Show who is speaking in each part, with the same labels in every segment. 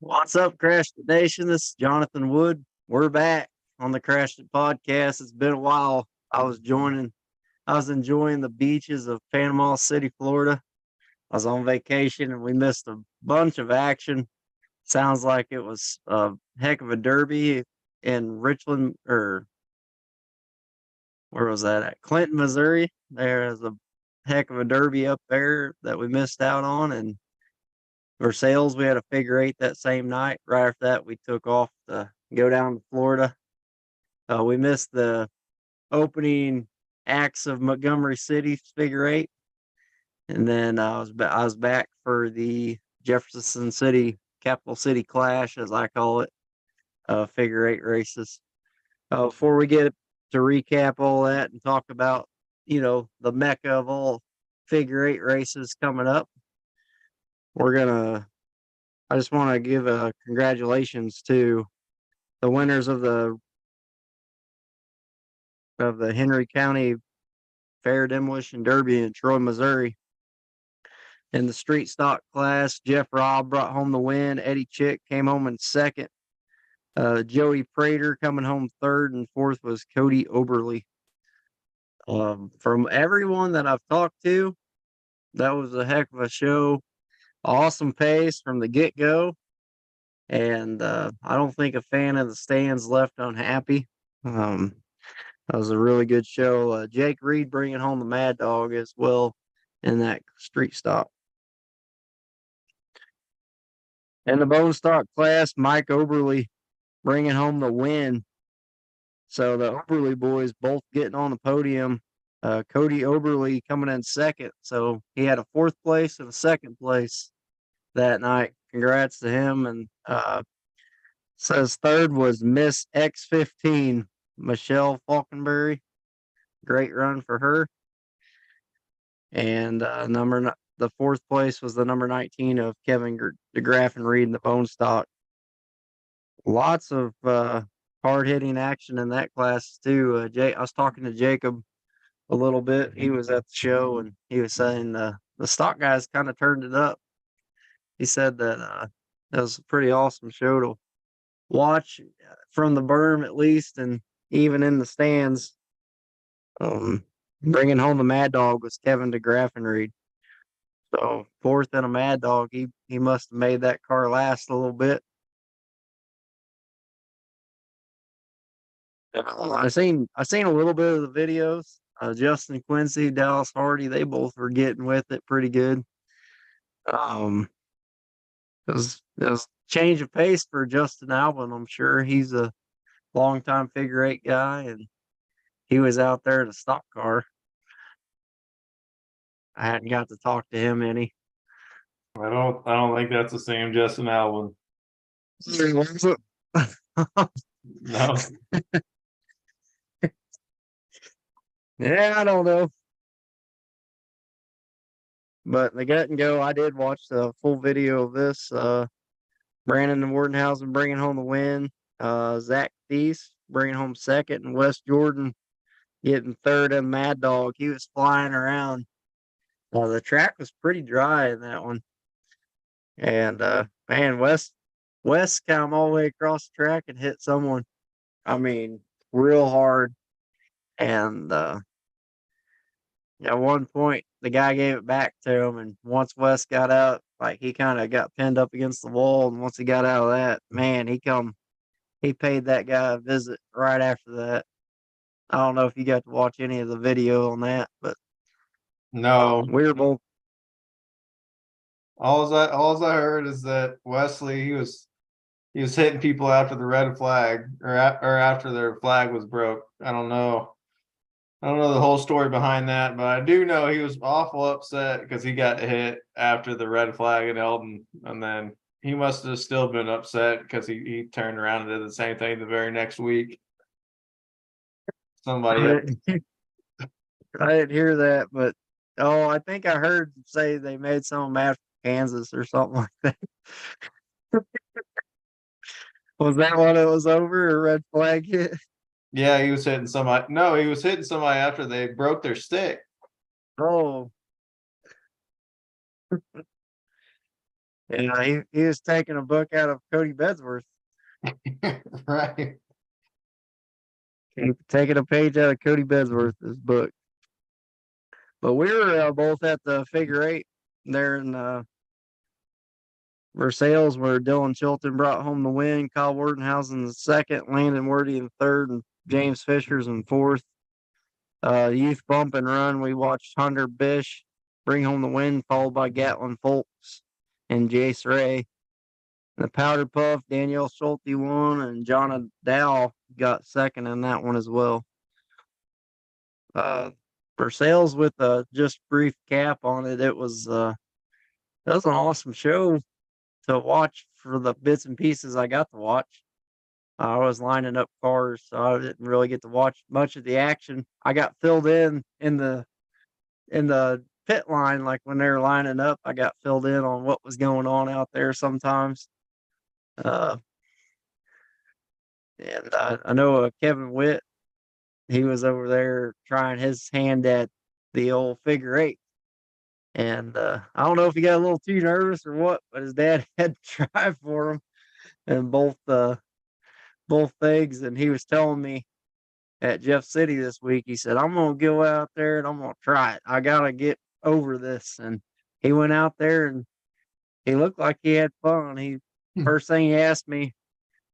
Speaker 1: What's up, Crash It Nation? This is Jonathan Wood. We're back on the Crash It podcast. It's been a while. I was enjoying the beaches of Panama City, Florida. I was on vacation and we missed a bunch of action. Sounds like it was a heck of a derby in Richland, or where was that at? Clinton, Missouri. There's a heck of a derby up there that we missed out on. And Versailles, we had a figure eight that same night. Right after that, we took off to go down to Florida. We missed the opening acts of Montgomery City figure eight, and then I was back for the Jefferson City Capital City Clash, as I call it, figure eight races. Before we get to recap all that and talk about the mecca of all figure eight races coming up, we're gonna I just want to give a congratulations to the winners of the Henry County Fair Demolition Derby in Troy, Missouri. In the street stock class, Jeff Robb brought home the win. Eddie Chick came home in second. Joey Prater coming home third, and fourth was Cody Oberly. From everyone that I've talked to, that was a heck of a show. Awesome pace from the get-go. And I don't think a fan of the stands left unhappy. That was a really good show. Jake Reed bringing home the Mad Dog as well in that street stock. In the bone stock class, Mike Oberly bringing home the win. So the Oberly boys both getting on the podium. Cody Oberly coming in second. So he had a fourth place and a second place that night. Congrats to him. And says third was Miss X15, Michelle Falkenberry. Great run for her. And the fourth place was the number 19 of Kevin DeGraff and Reed in the bone stock. Lots of hard-hitting action in that class too. I was talking to Jacob a little bit. He was at the show and he was saying the stock guys kind of turned it up. He said that that was a pretty awesome show to watch from the berm at least, and even in the stands. Bringing home the Mad Dog was Kevin DeGraff and Reed. So fourth and a Mad Dog, he must have made that car last a little bit. I seen a little bit of the videos. Justin Quincy, Dallas Hardy, they both were getting with it pretty good. It was change of pace for Justin Alvin. I'm sure he's a longtime figure eight guy, and he was out there in a stock car. I hadn't got to talk to him any.
Speaker 2: I don't think that's the same Justin Alvin. No.
Speaker 1: Yeah, I don't know. But the gut and go, I did watch the full video of this. Brandon and Wardenhausen bringing home the win. Zach Thies bringing home second, and Wes Jordan getting third. And Mad Dog, he was flying around. The track was pretty dry in that one. And man, Wes come all the way across the track and hit someone. I mean, real hard. And at one point, the guy gave it back to him, and once Wes got out, like he kind of got pinned up against the wall. And once he got out of that, man, he paid that guy a visit right after that. I don't know if you got to watch any of the video on that, but
Speaker 2: No.
Speaker 1: we were both.
Speaker 2: All I heard is that Wesley he was hitting people after the red flag or after their flag was broke. I don't know the whole story behind that, but I do know he was awful upset because he got hit after the red flag in Eldon, and then he must have still been upset because he turned around and did the same thing the very next week. Somebody
Speaker 1: I didn't hear that, but I think I heard say they made some mad for Kansas or something like that. Was that when it was over, a red flag hit?
Speaker 2: Yeah, he was hitting somebody. No, he was hitting somebody after they broke their stick.
Speaker 1: Oh. he was taking a book out of Cody Bedsworth.
Speaker 2: Right.
Speaker 1: He taking a page out of Cody Bedsworth's book. But we were both at the figure eight there in Versailles, where Dylan Chilton brought home the win, Kyle Wordenhausen the second, Landon Wordy in third, and James Fishers in fourth. Youth bump and run, we watched Hunter Bish bring home the win, followed by Gatlin Folks and Jace Ray. The powder puff, Danielle Schulte won, and Jonna Dow got second in that one as well. Versailles with a just brief cap on it. It was an awesome show to watch for the bits and pieces I got to watch. I was lining up cars, so I didn't really get to watch much of the action. I got filled in the pit line, like when they were lining up. I got filled in on what was going on out there sometimes. And I know Kevin Witt, he was over there trying his hand at the old figure eight. And I don't know if he got a little too nervous or what, but his dad had to drive for him and both things. And he was telling me at Jeff City this week, he said, I'm going to go out there and I'm going to try it. I got to get over this. And he went out there and he looked like he had fun. First thing he asked me,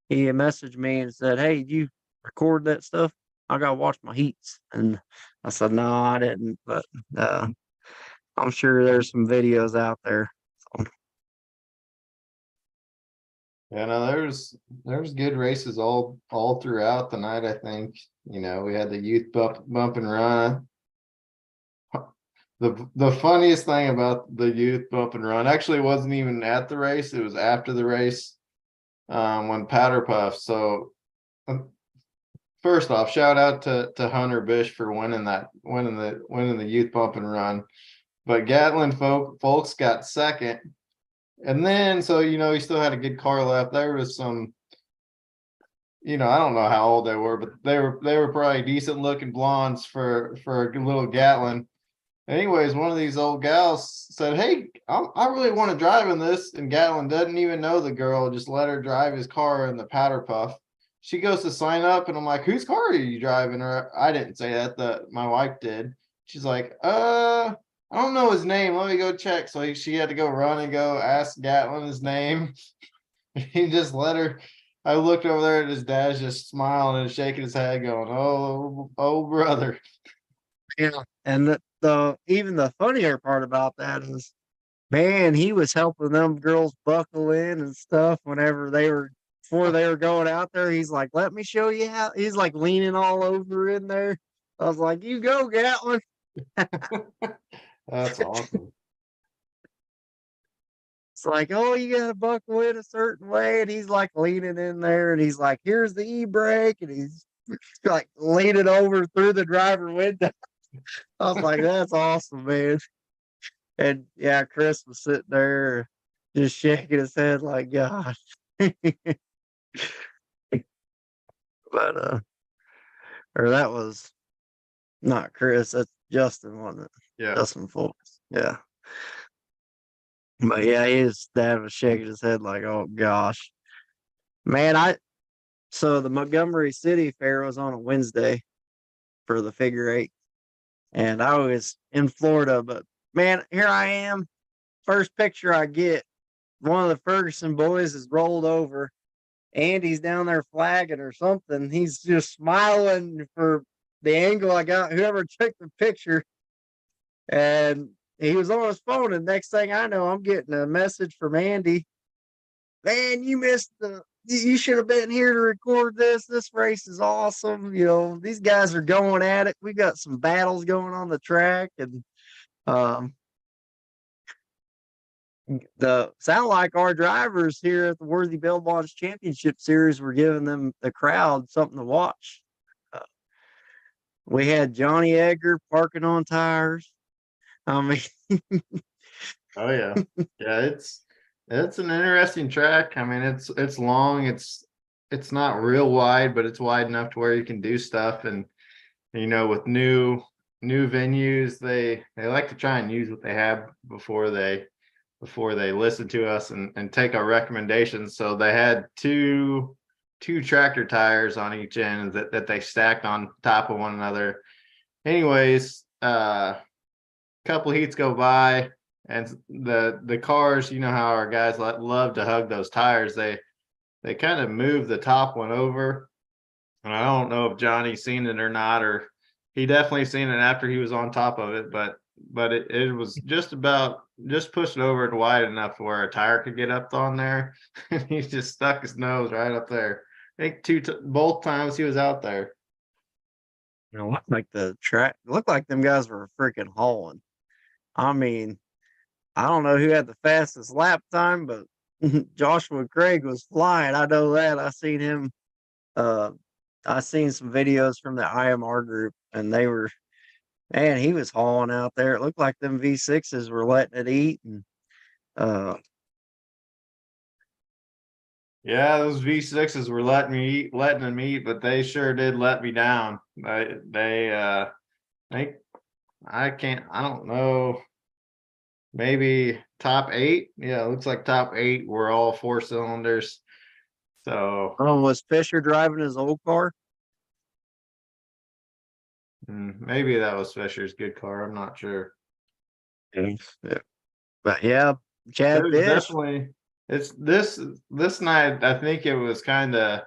Speaker 1: he messaged me and said, hey, did you record that stuff? I got to watch my heats. And I said, no, I didn't. But I'm sure there's some videos out there. So.
Speaker 2: Yeah, no, there's good races all throughout the night. I think we had the youth bump and run. The funniest thing about the youth bump and run actually wasn't even at the race; it was after the race when Powder Puff. So first off, shout out to Hunter Bish for winning the youth bump and run. But Gatlin Folks got second. And then, so, he still had a good car left. There was some, I don't know how old they were, but they were probably decent looking blondes for a little Gatlin. Anyways, one of these old gals said, hey, I really want to drive in this. And Gatlin doesn't even know the girl, just let her drive his car in the Powder Puff. She goes to sign up and I'm like, whose car are you driving? Or I didn't say that, my wife did. She's like, I don't know his name. Let me go check. So she had to go run and go ask Gatlin his name. He just let her. I looked over there at his dad just smiling and shaking his head going, oh brother.
Speaker 1: Yeah. And even the funnier part about that is, man, he was helping them girls buckle in and stuff before they were going out there. He's like, let me show you how. He's like leaning all over in there. I was like, you go, Gatlin.
Speaker 2: That's awesome.
Speaker 1: It's like, oh, you gotta buckle in a certain way, and he's like leaning in there, and he's like, here's the e-brake, and he's like leaning over through the driver window. I was like, that's awesome, man. And yeah, Chris was sitting there just shaking his head like, gosh. But or that was not Chris, that's Justin, wasn't it?
Speaker 2: Yeah.
Speaker 1: Justin Fulks. Yeah. But yeah, his dad was shaking his head like, oh gosh. Man, so the Montgomery City Fair was on a Wednesday for the figure eight. And I was in Florida, but man, here I am. First picture I get, one of the Ferguson boys is rolled over. Andy's down there flagging or something. He's just smiling for the angle I got, whoever took the picture. And he was on his phone. And next thing I know, I'm getting a message from Andy. Man, you should have been here to record this. This race is awesome. These guys are going at it. We got some battles going on the track. And the sound like our drivers here at the Worthy Bell Bonds Championship Series were giving the crowd something to watch. We had Johnny Edgar parking on tires. I mean,
Speaker 2: Oh yeah, yeah. It's an interesting track. I mean, it's long. It's not real wide, but it's wide enough to where you can do stuff. And with new venues, they like to try and use what they have before they before they listen to us and take our recommendations. So they had two tractor tires on each end that they stacked on top of one another. Anyways, couple heats go by, and the cars, you know how our guys love to hug those tires. They kind of move the top one over, and I don't know if Johnny's seen it or not, or he definitely seen it after he was on top of it, but it was just pushed over it wide enough where a tire could get up on there, and he just stuck his nose right up there. I think both times he was out there.
Speaker 1: You know, looked like them guys were freaking hauling. I mean, I don't know who had the fastest lap time, but Joshua Craig was flying. I know that. Uh I seen some videos from the IMR group, and man, he was hauling out there. It looked like them V6s were letting it eat, and uh
Speaker 2: Yeah, those V6s were letting them eat, but they sure did let me down. They I don't know, maybe top 8. Yeah, it looks like top 8 were all 4 cylinders. So
Speaker 1: was Fisher driving his old car?
Speaker 2: maybe that was Fisher's good car. I'm not sure.
Speaker 1: Yeah. But yeah,
Speaker 2: It
Speaker 1: Chad
Speaker 2: was
Speaker 1: Fish.
Speaker 2: definitely it's this night. I think it was kind of,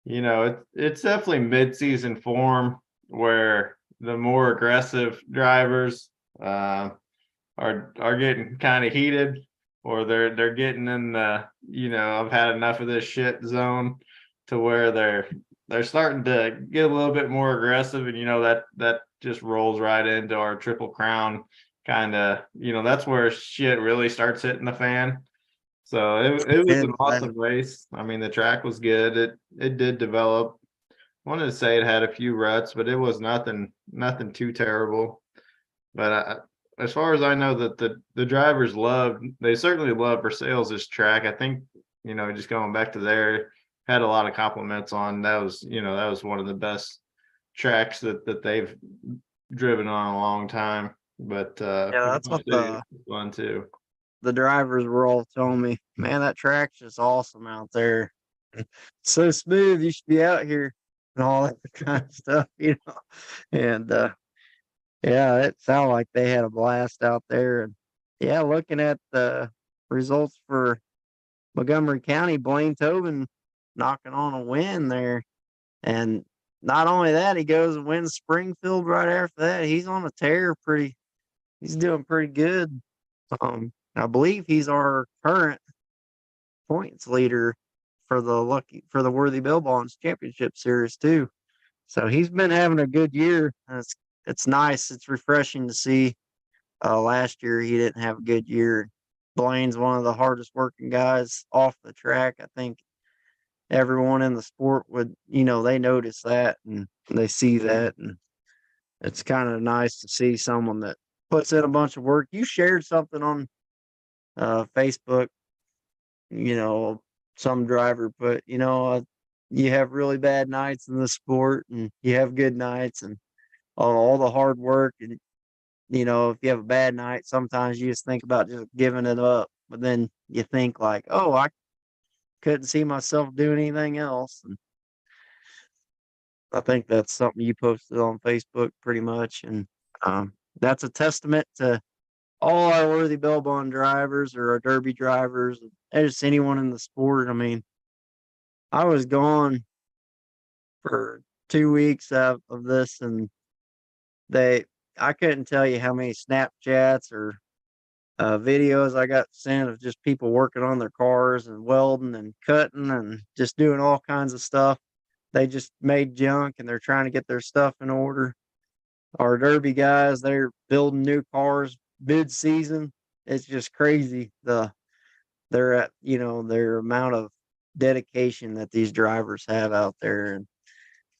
Speaker 2: it's definitely mid-season form where the more aggressive drivers are getting kind of heated, or they're getting in the, I've had enough of this shit zone, to where they're starting to get a little bit more aggressive, and that just rolls right into our Triple Crown kind of, that's where shit really starts hitting the fan. So it was an awesome race. I mean, the track was good. It did develop. I wanted to say it had a few ruts, but it was nothing too terrible. But as far as I know, that the drivers they certainly love Versailles' track. I think, just going back to there, had a lot of compliments on that. Was one of the best tracks that they've driven on a long time. But
Speaker 1: Yeah, that's what
Speaker 2: fun too.
Speaker 1: the drivers were all telling me. Man, that track's just awesome out there. So smooth. You should be out here and all that kind of stuff. And yeah, it sounded like they had a blast out there. And yeah, looking at the results for Montgomery County, Blaine Tobin knocking on a win there. And not only that, he goes and wins Springfield right after that. He's on a tear he's doing pretty good. I believe he's our current points leader for the Worthy Bell Bonds Championship Series too. So he's been having a good year. It's nice. It's refreshing to see. Last year he didn't have a good year. Blaine's one of the hardest working guys off the track. I think everyone in the sport they notice that and they see that, and it's kind of nice to see someone that puts in a bunch of work. You shared something on Facebook, some driver put, you have really bad nights in the sport and you have good nights, and all the hard work. And, if you have a bad night, sometimes you just think about just giving it up. But then you think like, oh, I couldn't see myself doing anything else. And I think that's something you posted on Facebook pretty much. And that's a testament to all our Worthy Bell Bond drivers or our Derby drivers, and just anyone in the sport. I mean, I was gone for 2 weeks of this, and I couldn't tell you how many Snapchats or videos I got sent of just people working on their cars and welding and cutting and just doing all kinds of stuff. They just made junk and they're trying to get their stuff in order. Our Derby guys, they're building new cars mid-season. It's just crazy their amount of dedication that these drivers have out there.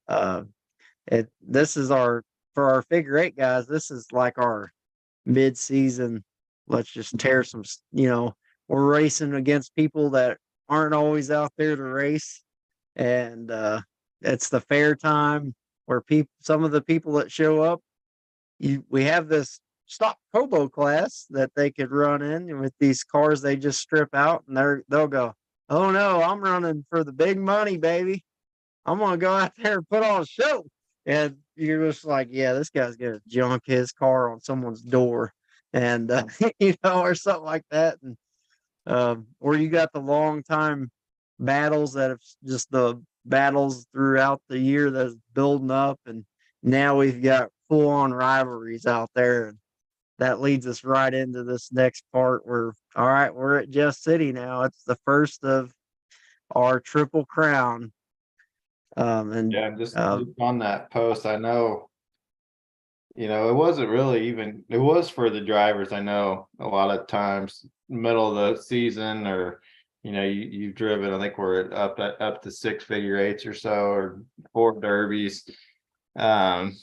Speaker 1: And this is for our figure eight guys, this is like our mid-season. Let's just tear we're racing against people that aren't always out there to race, and it's the fair time where some of the people that show up, we have this stock hobo class that they could run in with these cars they just strip out, and they'll go, "Oh no, I'm running for the big money, baby. I'm gonna go out there and put on a show." And you're just like, yeah, this guy's gonna junk his car on someone's door, and or something like that. And or you got the long time battles that have just the battles throughout the year that's building up, and now we've got full on rivalries out there. And that leads us right into this next part where, all right, we're at Jeff City now. It's the first of our Triple Crown. And
Speaker 2: Yeah, just on that post, I know, it wasn't really even, it was for the drivers. I know a lot of times, middle of the season, or, you've driven, I think we're up to 6 figure 8s or so, or 4 derbies. Um,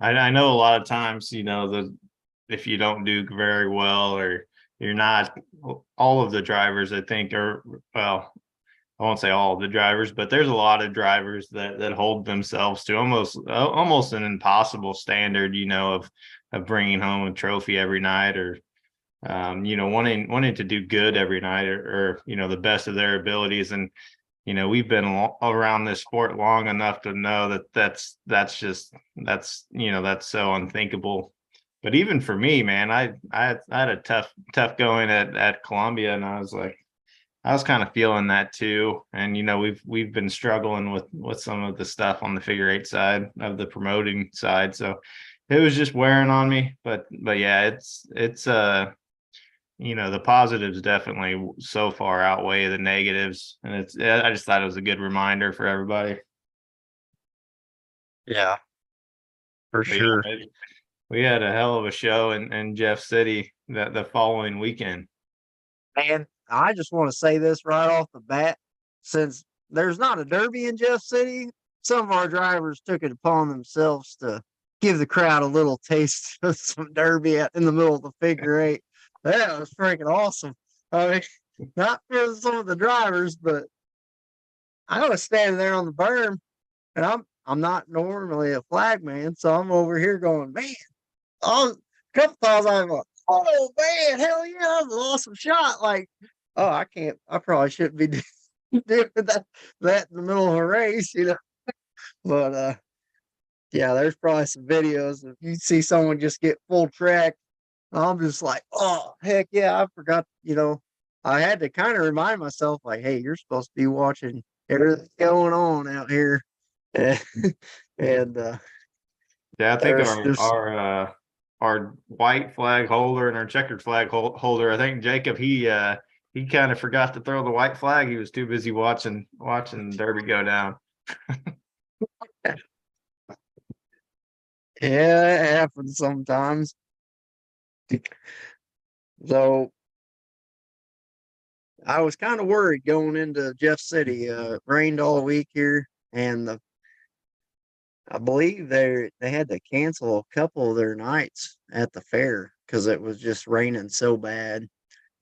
Speaker 2: I know a lot of times, if you don't do very well, or you're not, all of the drivers, I think, are, well, I won't say all of the drivers, but there's a lot of drivers that hold themselves to almost an impossible standard, of bringing home a trophy every night, or wanting to do good every night, or the best of their abilities. And we've been around this sport long enough to know that that's so unthinkable. But even for me, man, I had a tough going at Columbia, and I was kind of feeling that too. And we've been struggling with some of the stuff on the figure 8 side of the promoting side, so it was just wearing on me. But yeah, it's the positives definitely so far outweigh the negatives, and I just thought it was a good reminder for everybody.
Speaker 1: yeah, for
Speaker 2: But
Speaker 1: sure.
Speaker 2: yeah, we had a hell of a show in Jeff City the following weekend.
Speaker 1: And I just want to say this right off the bat, since there's not a derby in Jeff City, some of our drivers took it upon themselves to give the crowd a little taste of some derby in the middle of the figure 8. That was freaking awesome. I mean, not for some of the drivers, but I was standing there on the berm, and I'm not normally a flag man, so I'm over here going, man. A couple times I'm like, oh man, hell yeah, that was an awesome shot. Like, oh, I probably shouldn't be doing that in the middle of a race. But yeah, there's probably some videos if you see someone just get full track. I'm just like, oh heck yeah, I forgot, I had to kind of remind myself, like, hey, you're supposed to be watching everything going on out here. And
Speaker 2: Yeah, I think
Speaker 1: there's
Speaker 2: our
Speaker 1: just
Speaker 2: our white flag holder and our checkered flag holder, I think Jacob, he kind of forgot to throw the white flag. He was too busy watching the derby go down.
Speaker 1: yeah, it happens sometimes. So I was kind of worried going into Jeff City. Rained all week here, and I believe they had to cancel a couple of their nights at the fair because it was just raining so bad.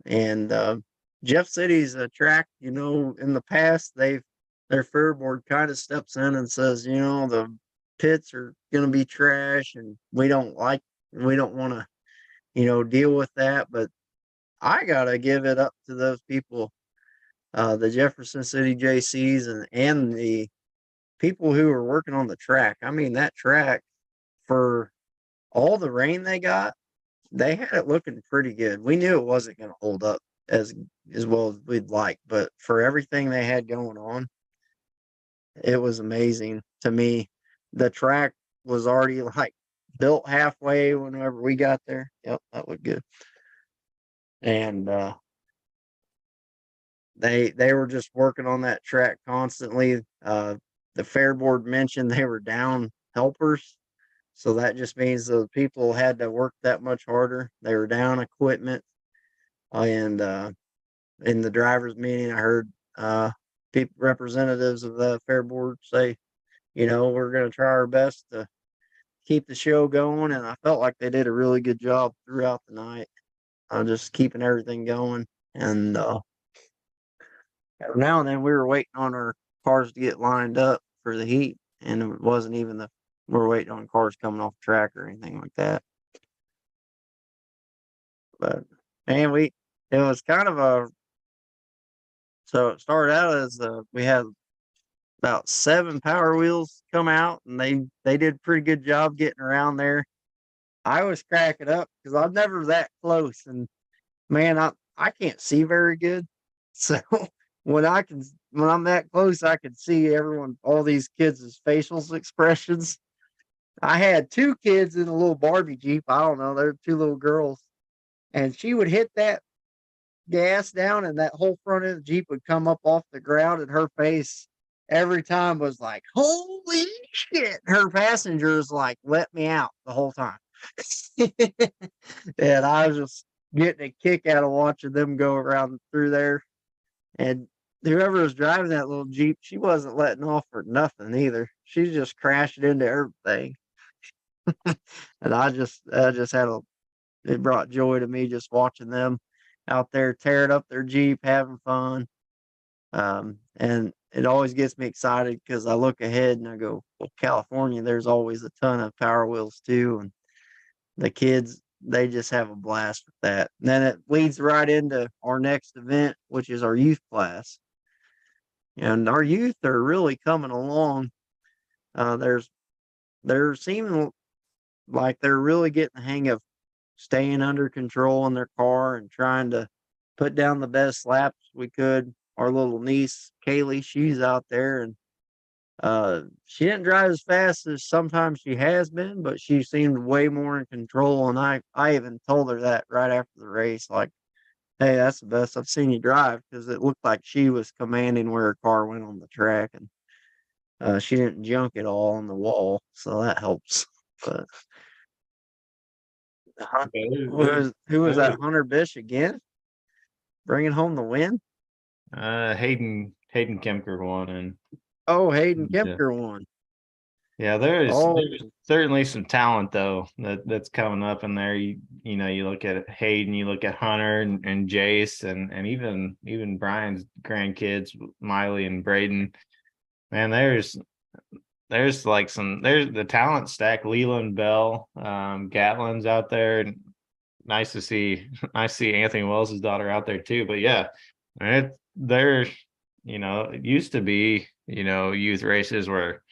Speaker 1: And Jeff City's a track, in the past their fair board kind of steps in and says, the pits are going to be trash, and we don't want to, deal with that. But I gotta give it up to those people, the Jefferson City JCs, and the people who were working on the track. I mean, that track, for all the rain they got, they had it looking pretty good. We knew it wasn't going to hold up as well as we'd like, but for everything they had going on, it was amazing to me. The track was already like built halfway whenever we got there. Yep, that looked good. And they were just working on that track constantly. The fair board mentioned they were down helpers, so that just means the people had to work that much harder. They were down equipment, and in the drivers' meeting, I heard representatives of the fair board say, we're going to try our best to keep the show going, and I felt like they did a really good job throughout the night, just keeping everything going. And now and then we were waiting on our cars to get lined up for the heat, and it wasn't even we're waiting on cars coming off the track or anything like that. But man, it was kind of a so it started out as we had about 7 Power Wheels come out, and they did a pretty good job getting around there. I was cracking up because I'm never that close, and man, I can't see very good. So when I'm that close, I can see everyone, all these kids' facial expressions. I had 2 kids in a little Barbie Jeep. I don't know, they're 2 little girls, and she would hit that gas down, and that whole front end of the Jeep would come up off the ground, and her face every time was like, "Holy shit!" Her passengers like let me out the whole time, and I was just getting a kick out of watching them go around through there. And whoever was driving that little Jeep, she wasn't letting off for nothing either. She just crashed into everything. And I just had a it brought joy to me just watching them out there tearing up their Jeep, having fun. And it always gets me excited because I look ahead and I go, well, California, there's always a ton of Power Wheels too. And the kids, they just have a blast with that. And then it leads right into our next event, which is our youth class. And our youth are really coming along. They're seeming like they're really getting the hang of staying under control in their car and trying to put down the best laps we could. Our little niece, Kaylee, she's out there, and she didn't drive as fast as sometimes she has been, but she seemed way more in control. And I even told her that right after the race, like, hey, that's the best I've seen you drive, because it looked like she was commanding where her car went on the track, and she didn't junk it all on the wall, so that helps. But
Speaker 2: Yeah, there's
Speaker 1: who was
Speaker 2: there's
Speaker 1: that? Hunter Bish again, bringing home the win?
Speaker 2: Hayden Kemker won, and
Speaker 1: Oh, Hayden
Speaker 2: yeah,
Speaker 1: Kempker won.
Speaker 2: yeah, there's
Speaker 1: Oh,
Speaker 2: certainly some talent though that's coming up in there. You know, you look at Hayden, you look at Hunter and Jace, and even Brian's grandkids, Miley and Braden. Man, there's like there's the talent stack. Leland Bell, Gatlin's out there. Nice to see nice to see Anthony Wells' daughter out there too. But yeah, they're it used to be, youth races where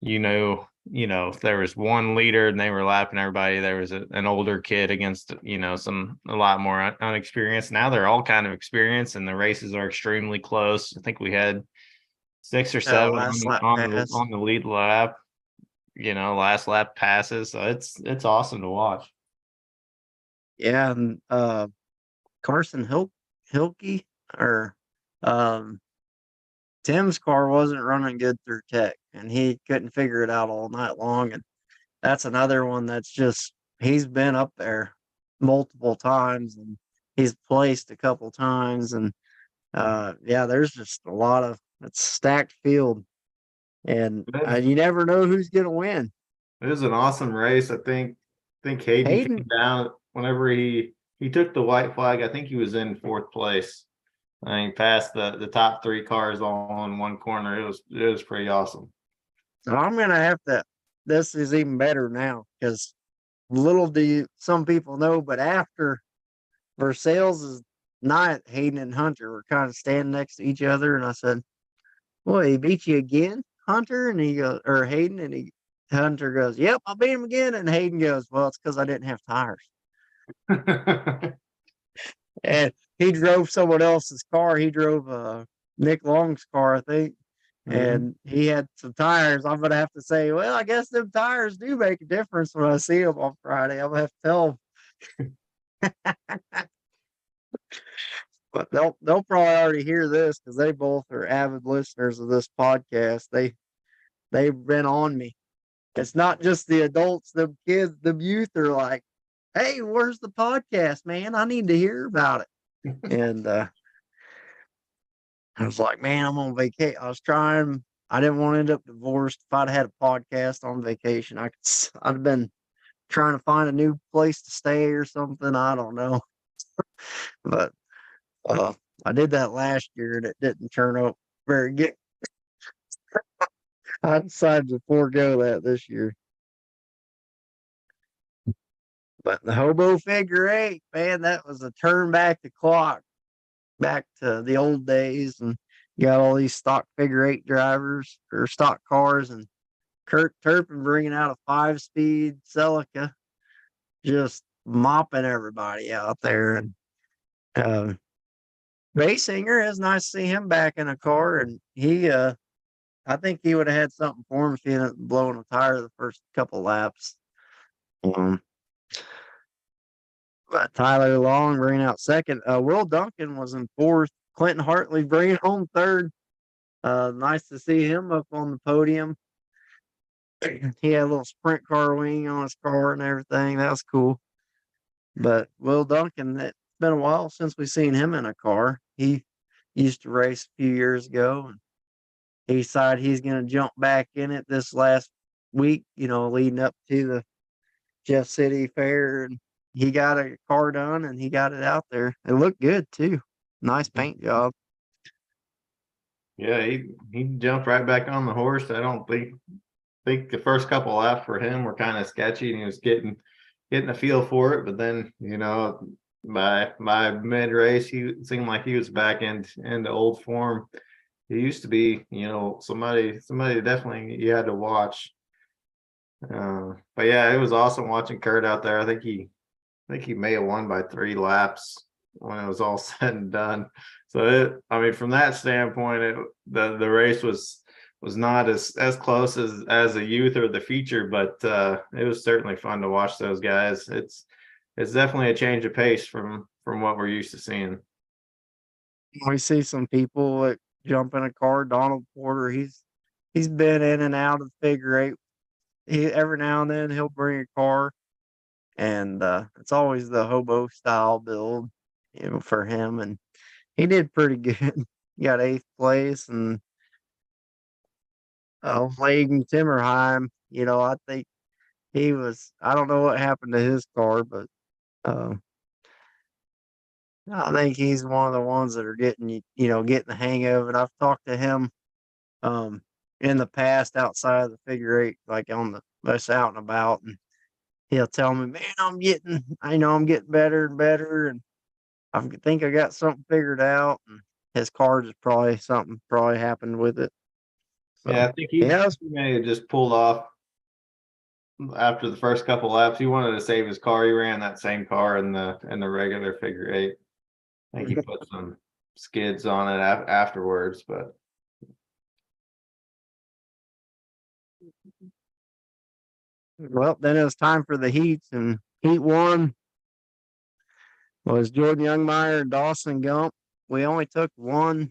Speaker 2: if there was one leader and they were lapping everybody, there was an older kid against a lot more unexperienced. Now they're all kind of experienced, and the races are extremely close. I think we had 6 or 7
Speaker 1: last lap
Speaker 2: on
Speaker 1: pass.
Speaker 2: the lead lap, last lap passes. So it's awesome to watch.
Speaker 1: Yeah, and Carson Hilke or um Tim's car wasn't running good through tech, and he couldn't figure it out all night long. And that's another one that's just he's been up there multiple times, and he's placed a couple times. And yeah, there's just a lot of it's stacked field, and you never know who's gonna win.
Speaker 2: It was an awesome race. I think Hayden came
Speaker 1: Hayden,
Speaker 2: down whenever he took the white flag. I think he was in 4th place. I mean, passed the top 3 cars all in one corner. It was pretty awesome.
Speaker 1: I'm gonna have to. This is even better now because little do some people know, but after Versailles' night, Hayden and Hunter were kind of standing next to each other, and I said, "Well, he beat you again, Hunter?" And he goes, or Hayden, and Hunter goes, "Yep, I beat him again." And Hayden goes, "Well, it's because I didn't have tires." And he drove someone else's car. He drove Nick Long's car, I think,
Speaker 2: Mhm.
Speaker 1: and he had some tires. I'm gonna have to say, well, I guess them tires do make a difference when I see them on Friday. I'm gonna have to tell them, but they'll probably already hear this because they both are avid listeners of this podcast. They've been on me. It's not just the adults, the kids, the youth are like, "Hey, where's the podcast, man? I need to hear about it." And I was like, man, I'm on vacation. I was trying. I didn't want to end up divorced. If I'd had a podcast on vacation, I'd have been trying to find a new place to stay or something. I don't know, but uh, I did that last year and it didn't turn out very good. I decided to forego that this year. But the hobo figure eight, man, that was a turn back the clock, back to the old days, and you got all these stock figure eight drivers or stock cars, and Kurt Turpin bringing out a 5-speed Celica, just mopping everybody out there. And uh, Raysinger, it's nice to see him back in a car, and I think he would have had something for him if he hadn't blown a tire the first couple laps. Um, but Tyler Long bringing out second. Will Duncan was in fourth. Clinton Hartley bringing home third. Nice to see him up on the podium. He had a little sprint car wing on his car and everything. That was cool. But Will Duncan, it's been a while since we've seen him in a car. He used to race a few years ago, and he decided he's going to jump back in it this last week, leading up to the Jeff City Fair. And he got a car done and he got it out there. It looked good too. Nice paint job.
Speaker 2: Yeah, he jumped right back on the horse. I don't think the first couple laps for him were kind of sketchy, and he was getting a feel for it. But then, by mid race, he seemed like he was back into old form. He used to be, somebody definitely you had to watch. But yeah, it was awesome watching Kurt out there. I think he may have won by 3 laps when it was all said and done. So from that standpoint, the race was not as close as a youth or the feature, but it was certainly fun to watch those guys. It's definitely a change of pace from what we're used to seeing.
Speaker 1: We see some people that jump in a car. Donald Porter, he's been in and out of the figure eight. Every now and then he'll bring a car, and it's always the hobo style build, for him. And he did pretty good. He got 8th place, and Lagan Timmerheim, I think I don't know what happened to his car, but uh, I think he's one of the ones that are getting the hang of it. I've talked to him um, in the past outside of the figure eight, like on us out and about, and he'll tell me, "Man, I'm getting better and better, and I think I got something figured out." And his car just something happened with it. So,
Speaker 2: Yeah, I think he may have just pulled off after the first couple laps. He wanted to save his car. He ran that same car in the regular figure eight. I think he put some skids on it afterwards, but
Speaker 1: well, then it was time for the heats, and heat 1 was Jordan Youngmeyer and Dawson Gump. We only took one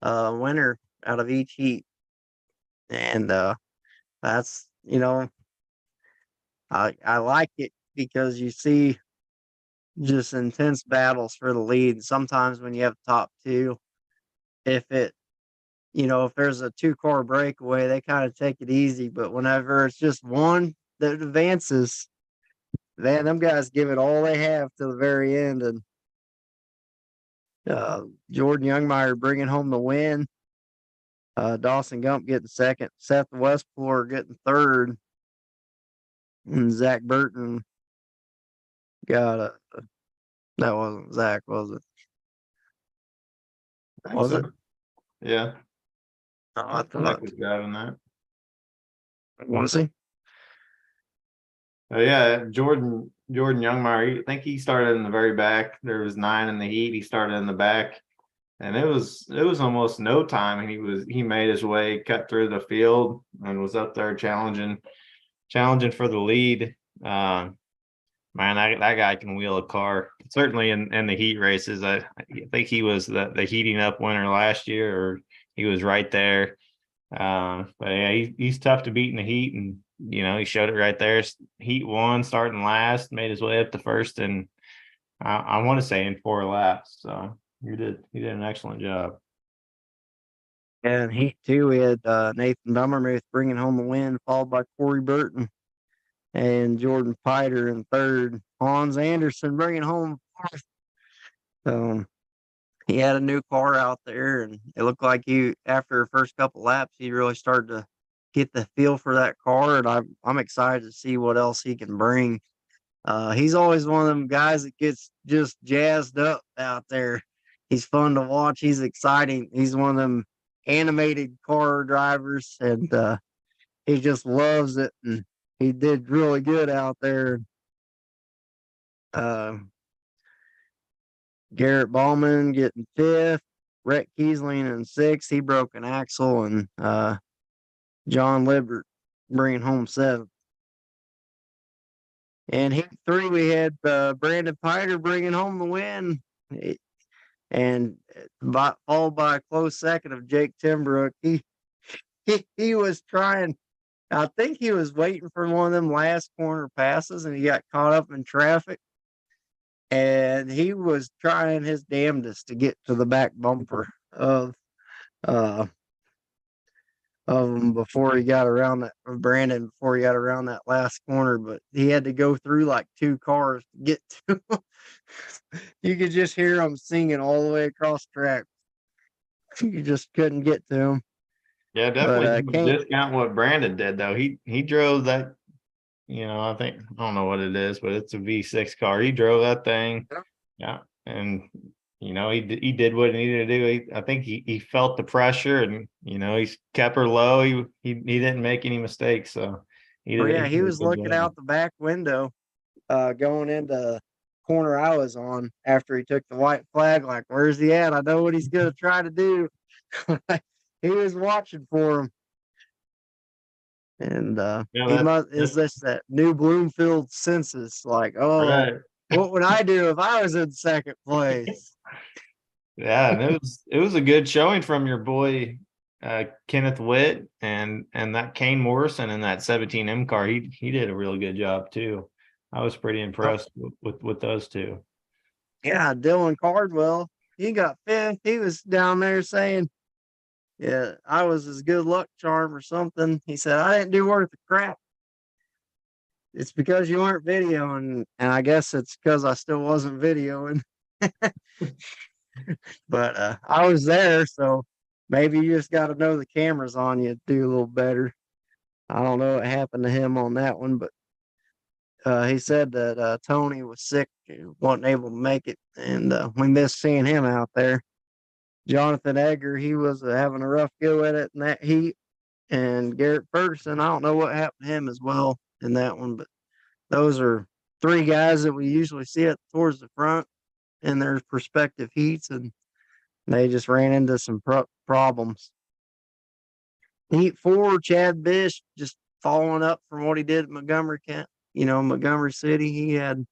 Speaker 1: winner out of each heat, and that's I like it because you see just intense battles for the lead. Sometimes when you have top 2, if if there's a 2-car breakaway, they kind of take it easy. But whenever it's just one that advances, man, them guys give it all they have to the very end. And Jordan Youngmeyer bringing home the win. Dawson Gump getting second. Seth Westplorer getting third. And Zach Burton got that wasn't Zach, was it? Was it?
Speaker 2: Yeah.
Speaker 1: Oh, I
Speaker 2: Zach
Speaker 1: thought.
Speaker 2: was driving that.
Speaker 1: Was he?
Speaker 2: Yeah, Jordan Youngmeyer. I think he started in the very back. There was 9 in the heat. He started in the back, and it was almost no time. And he made his way, cut through the field, and was up there challenging for the lead. Man, that guy can wheel a car. Certainly in the heat races. I think he was the heating up winner last year, or he was right there. But yeah, he's tough to beat in the heat, and he showed it right there. Heat 1, starting last, made his way up to first, and I want to say in 4 laps. So he did an excellent job.
Speaker 1: And Heat 2, we had Nathan Dummermuth bringing home the win, followed by Corey Burton and Jordan Piter in third. Hans Anderson bringing home fourth. He had a new car out there, and it looked like after the first couple laps, he really started to get the feel for that car. And I'm excited to see what else he can bring He's always one of them guys that gets just jazzed up out there. He's fun to watch. He's exciting. He's one of them animated car drivers, and he just loves it. And he did really good out there. Uh, Garrett Ballman getting fifth, Rhett Kiesling in sixth. He broke an axle, and John Libert bringing home seventh. And heat three, we had Brandon Piter bringing home the win, and followed by a close second of Jake Timbrook. He was trying. I think he was waiting for one of them last corner passes, and he got caught up in traffic. And he was trying his damnedest to get to the back bumper uh of him before he got around that Brandon before he got around that last corner, but he had to go through like two cars to get to him. You could just hear him singing all the way across track. You just couldn't get to him.
Speaker 2: Yeah,
Speaker 1: But
Speaker 2: definitely
Speaker 1: can't
Speaker 2: discount what Brandon did though. He drove that, I think I don't know what it is, but it's a V6 car. He drove that thing. Yeah. And he did what he needed to do. I think he felt the pressure, and he's kept her low. He didn't make any mistakes. So he
Speaker 1: oh
Speaker 2: did,
Speaker 1: yeah,
Speaker 2: he
Speaker 1: he
Speaker 2: did a
Speaker 1: was
Speaker 2: good
Speaker 1: looking
Speaker 2: job.
Speaker 1: out the back window going into corner I was on after he took the white flag, like, where's he at? I know what he's gonna try to do. He was watching for him. And
Speaker 2: Yeah,
Speaker 1: he must is
Speaker 2: that's
Speaker 1: this that new Bloomfield census, like, oh,
Speaker 2: right.
Speaker 1: what would I do if I was in second place?
Speaker 2: Yeah, and it was a good showing from your boy Kenneth Witt and that Kane Morrison in that 17M car. He did a really good job too. I was pretty
Speaker 1: Oh,
Speaker 2: impressed with those two.
Speaker 1: yeah, Dylan Cardwell, he got fifth. He was down there saying, yeah, I was his good luck charm or something. He said, I didn't do worth a crap. It's because you weren't videoing, and I guess it's because I still wasn't videoing. But I was there, so maybe you just got to know the camera's on you to do a little better. I don't know what happened to him on that one, but he said that Tony was sick, wasn't able to make it, and we missed seeing him out there. Jonathan Egger, he was having a rough go at it in that heat, and Garrett Ferguson, I don't know what happened to him as well in that one, but those are three guys that we usually see it towards the front in their respective heats, and they just ran into some problems. Heat four, Chad Bish just following up from what he did at Montgomery Kent. Montgomery City, he had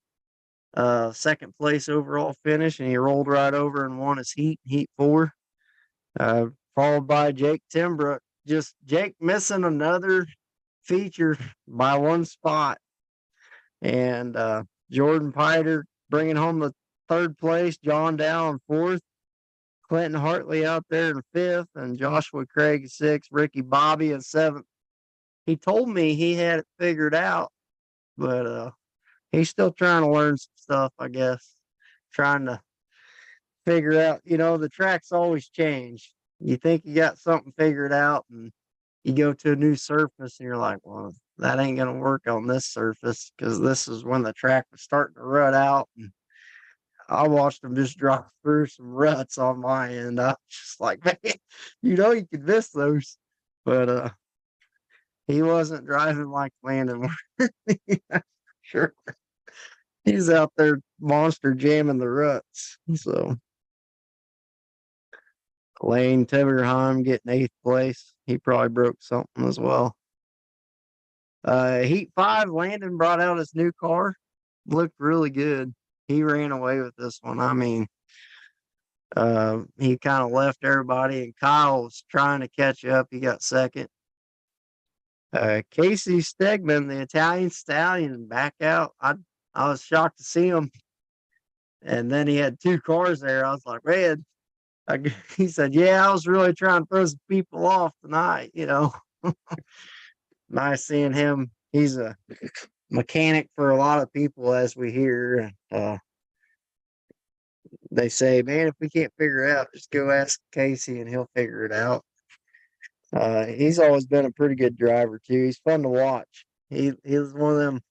Speaker 1: second place overall finish, and he rolled right over and won his heat four. Uh, Followed by Jake Timbrook. Just Jake missing another feature by one spot, and Jordan Piter bringing home the third place. John Dow fourth. Clinton Hartley out there in fifth, and Joshua Craig sixth. Ricky Bobby in seventh. He told me he had it figured out, but he's still trying to learn some stuff, I guess. Trying to figure out, the tracks always change. You think you got something figured out, and you go to a new surface, and you're like, well, that ain't going to work on this surface because this is when the track was starting to rut out. And I watched him just drop through some ruts on my end. I was just like, man, you could miss those. But he wasn't driving like Landon. Sure. He's out there monster jamming the ruts. So Lane Teverheim getting eighth place. He probably broke something as well. Heat five, Landon brought out his new car. Looked really good. He ran away with this one. I mean, he kind of left everybody, and Kyle was trying to catch up. He got second. Casey Stegman, the Italian stallion, back out. I was shocked to see him. And then he had two cars there. I was like, man, he said, yeah, I was really trying to throw some people off tonight. Nice seeing him. He's a mechanic for a lot of people, as we hear. They say, man, if we can't figure it out, just go ask Casey and he'll figure it out. He's always been a pretty good driver too. He's fun to watch. He's one of them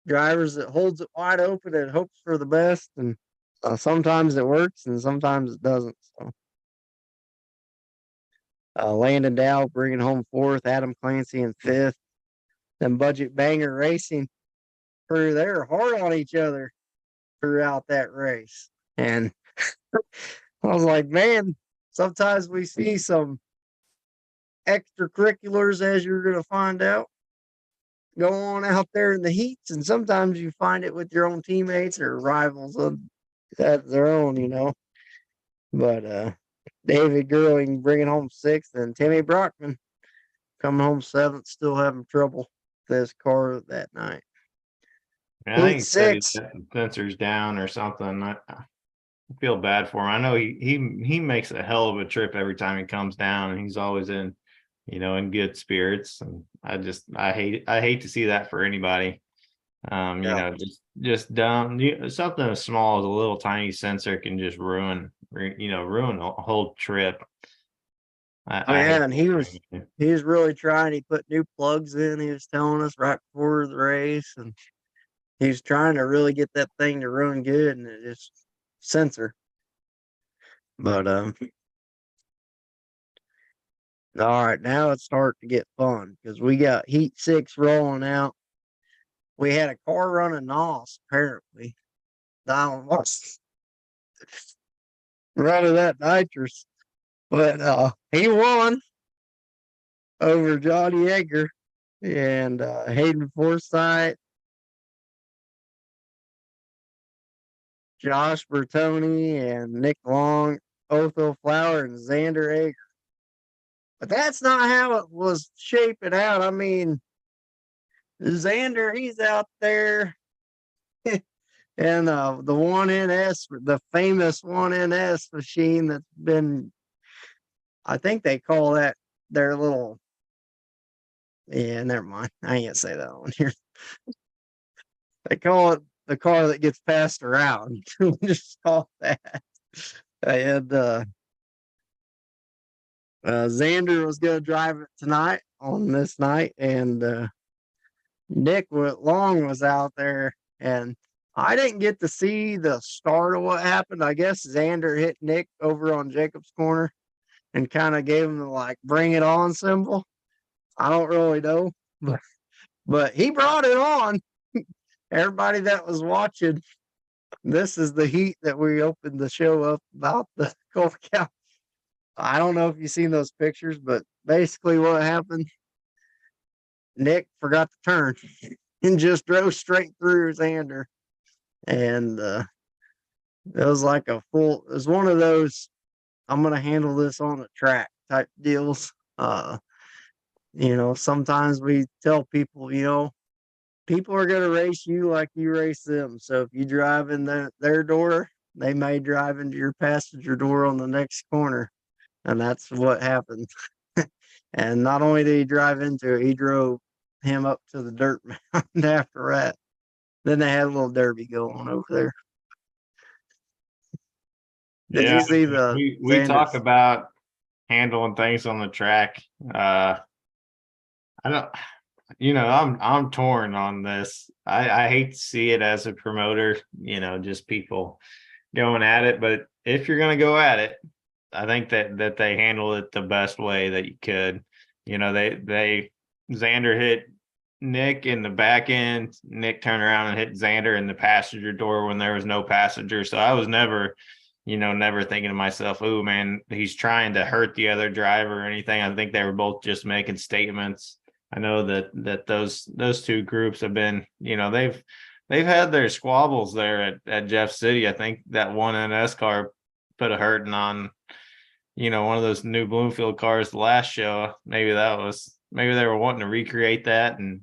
Speaker 1: drivers that holds it wide open and hopes for the best, and sometimes it works and sometimes it doesn't. So, Landon Dow bringing home fourth, Adam Clancy in fifth. Then Budget Banger Racing crew, they're hard on each other throughout that race, and I was like, man, sometimes we see some extracurriculars, as you're going to find out, go on out there in the heats, and sometimes you find it with your own teammates or rivals of that their own, But David Gerling bringing home sixth, and Timmy Brockman coming home seventh, still having trouble with his car that night.
Speaker 2: I
Speaker 1: Heat
Speaker 2: think he said he
Speaker 1: six.
Speaker 2: got the sensors down or something. I feel bad for him. I know he makes a hell of a trip every time he comes down, and he's always in good spirits. And I hate to see that for anybody.
Speaker 1: Yeah.
Speaker 2: Just dumb. Something as small as a little tiny sensor can just ruin a whole trip.
Speaker 1: Oh
Speaker 2: I
Speaker 1: yeah,
Speaker 2: hate
Speaker 1: and
Speaker 2: that.
Speaker 1: he was really trying. He put new plugs in. He was telling us right before the race, and he was trying to really get that thing to run good, and it just sensor. But all right, now it's starting to get fun because we got Heat six rolling out. We had a car running NOS apparently. Down was running that nitrous, but he won over Johnny Edgar and Hayden Forsythe, Josh Bertoni, and Nick Long, Otho Flower, and Xander Egger. But that's not how it was shaping out. I mean, Xander, he's out there and the 1NS, the famous 1NS machine that's been, I think they call that their little, yeah, never mind. I ain't gonna say that on here. They call it the car that gets passed around. Just call it that. And Xander was going to drive it tonight on this night, and Nick Long was out there, and I didn't get to see the start of what happened. I guess Xander hit Nick over on Jacob's corner and kind of gave him the like bring it on symbol. I don't really know, but he brought it on. Everybody that was watching, this is the heat that we opened the show up about the Gulf Cow. I don't know if you've seen those pictures, but basically what happened, Nick forgot to turn and just drove straight through Xander. And it was like it was one of those, I'm going to handle this on the track type deals. Sometimes we tell people, people are going to race you like you race them. So if you drive in their door, they may drive into your passenger door on the next corner. And that's what happened. And not only did he drive into it, he drove him up to the dirt mountain after that. Then they had a little derby going over there. Did you
Speaker 2: Yeah,
Speaker 1: see the
Speaker 2: we talk
Speaker 1: Xander's?
Speaker 2: about handling things on the track. I don't, I'm torn on this. I hate to see it as a promoter, just people going at it. But if you're going to go at it, I think that they handled it the best way that you could. Xander hit Nick in the back end. Nick turned around and hit Xander in the passenger door when there was no passenger. So I was never thinking to myself, "Oh man, he's trying to hurt the other driver or anything." I think they were both just making statements. I know that those two groups have been, they've had their squabbles there at Jeff City. I think that one NS car put a hurting on, one of those new Bloomfield cars the last show. Maybe they were wanting to recreate that, and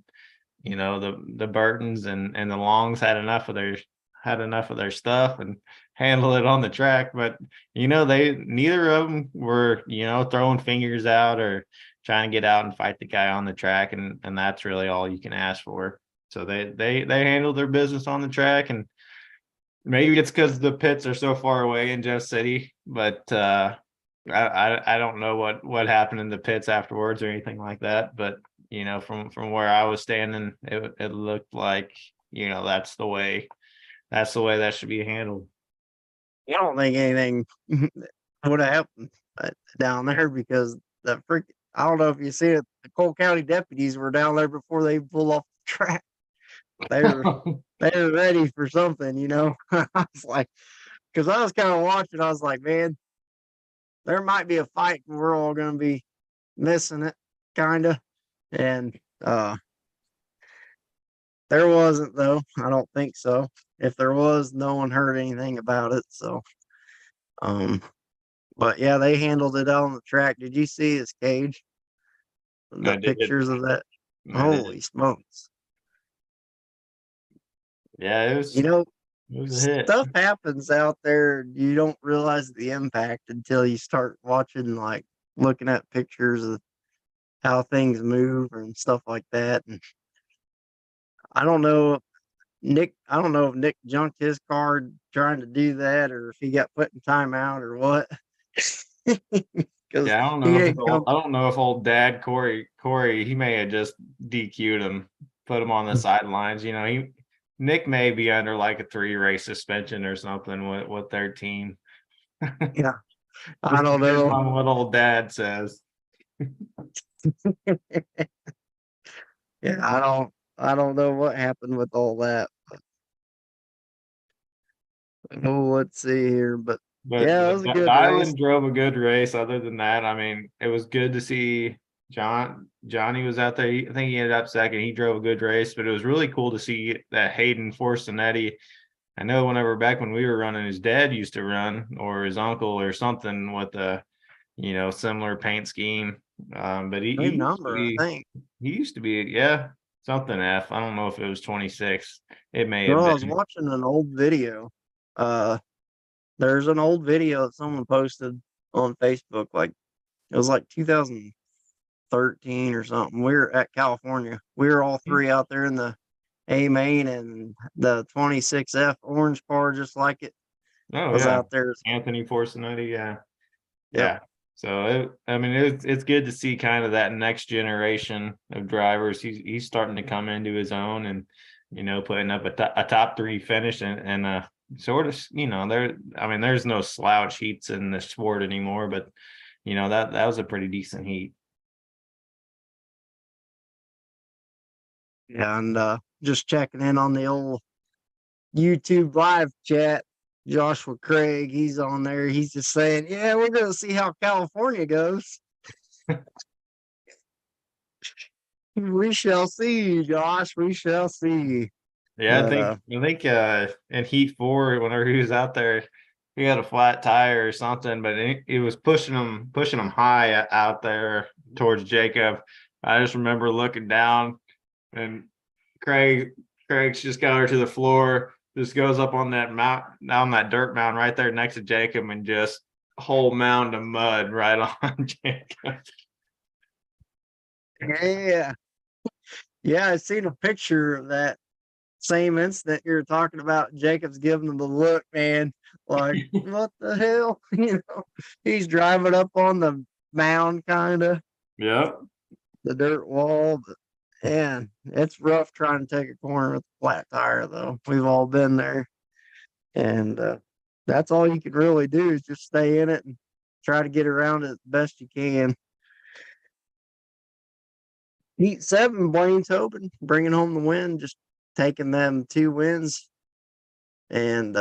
Speaker 2: the Burtons and the Longs had enough of their stuff and handle it on the track. But they neither of them were throwing fingers out or trying to get out and fight the guy on the track, and that's really all you can ask for. So they handled their business on the track, and maybe it's because the pits are so far away in Jeff City, but I don't know what happened in the pits afterwards or anything like that. But from where I was standing, it looked like that's the way that should be handled.
Speaker 1: I don't think anything would have happened down there because I don't know if you see it. The Cole County deputies were down there before they pulled off the track. They were they were ready for something, I was like, because I was kind of watching. I was like, man, there might be a fight, and we're all going to be missing it, kind of. And there wasn't, though. I don't think so. If there was, no one heard anything about it. So, but yeah, they handled it out on the track. Did you see his cage?
Speaker 2: I
Speaker 1: The
Speaker 2: did.
Speaker 1: pictures of that?
Speaker 2: I did.
Speaker 1: Holy smokes.
Speaker 2: Yeah,
Speaker 1: You know,
Speaker 2: it was a hit.
Speaker 1: stuff happens out there. You don't realize the impact until you start watching, like looking at pictures of how things move and stuff like that. And I don't know, I don't know if Nick junked his card trying to do that or if he got put in timeout or what. Because
Speaker 2: Yeah,
Speaker 1: he ain't come.
Speaker 2: I don't know if old dad Corey, he may have just DQ'd him, put him on the sidelines. Nick may be under like a 3-race suspension or something with their team.
Speaker 1: Yeah, I
Speaker 2: Just
Speaker 1: don't
Speaker 2: depends
Speaker 1: know.
Speaker 2: on what old dad says.
Speaker 1: Yeah, I don't know what happened with all that. Oh, let's see here, but
Speaker 2: But
Speaker 1: yeah, it
Speaker 2: but
Speaker 1: was a
Speaker 2: the
Speaker 1: good race.
Speaker 2: Island drove a good race. Other than that, I mean, it was good to see Johnny was out there. I think he ended up second. He drove a good race, but it was really cool to see that Hayden Forcinetti. I know whenever back when we were running, his dad used to run, or his uncle or something with a similar paint scheme. But he
Speaker 1: Same
Speaker 2: used to
Speaker 1: number, I
Speaker 2: be
Speaker 1: think.
Speaker 2: yeah, something F. I don't know if it was 26. It may have
Speaker 1: Well, I was
Speaker 2: been.
Speaker 1: watching an old video. Uh, there's an old video that someone posted on Facebook, like it was like 2013 or something. We were at California. We were all three out there in the A main, and the 26F orange car, just like it,
Speaker 2: Oh
Speaker 1: was
Speaker 2: yeah,
Speaker 1: out there.
Speaker 2: Anthony Forcinetti. Yeah.
Speaker 1: Yep.
Speaker 2: Yeah. So I mean, it's good to see kind of that next generation of drivers. He's starting to come into his own, and putting up a top 3 finish, and sort of there. I mean, there's no slouch heats in the sport anymore, but that was a pretty decent heat.
Speaker 1: Yeah, and just checking in on the old YouTube live chat. Joshua Craig, he's on there. He's just saying, "Yeah, we're going to see how California goes. We shall see, Josh. We shall see."
Speaker 2: Yeah,
Speaker 1: But
Speaker 2: I think in Heat 4, whenever he was out there, he had a flat tire or something, but it was pushing him high out there towards Jacob. I just remember looking down, and Craig's just got her to the floor, just goes up on that down that dirt mound right there next to Jacob, and just whole mound of mud right on Jacob.
Speaker 1: yeah, yeah, I seen a picture of that same incident you're talking about. Jacob's giving him the look, man. Like, what the hell? He's driving up on the mound, kind of
Speaker 2: Yep.
Speaker 1: the dirt wall. But man, it's rough trying to take a corner with a flat tire, though. We've all been there, and that's all you can really do is just stay in it and try to get around it as best you can. Heat 7, Blaine's hoping, bringing home the win, just taking them 2 wins and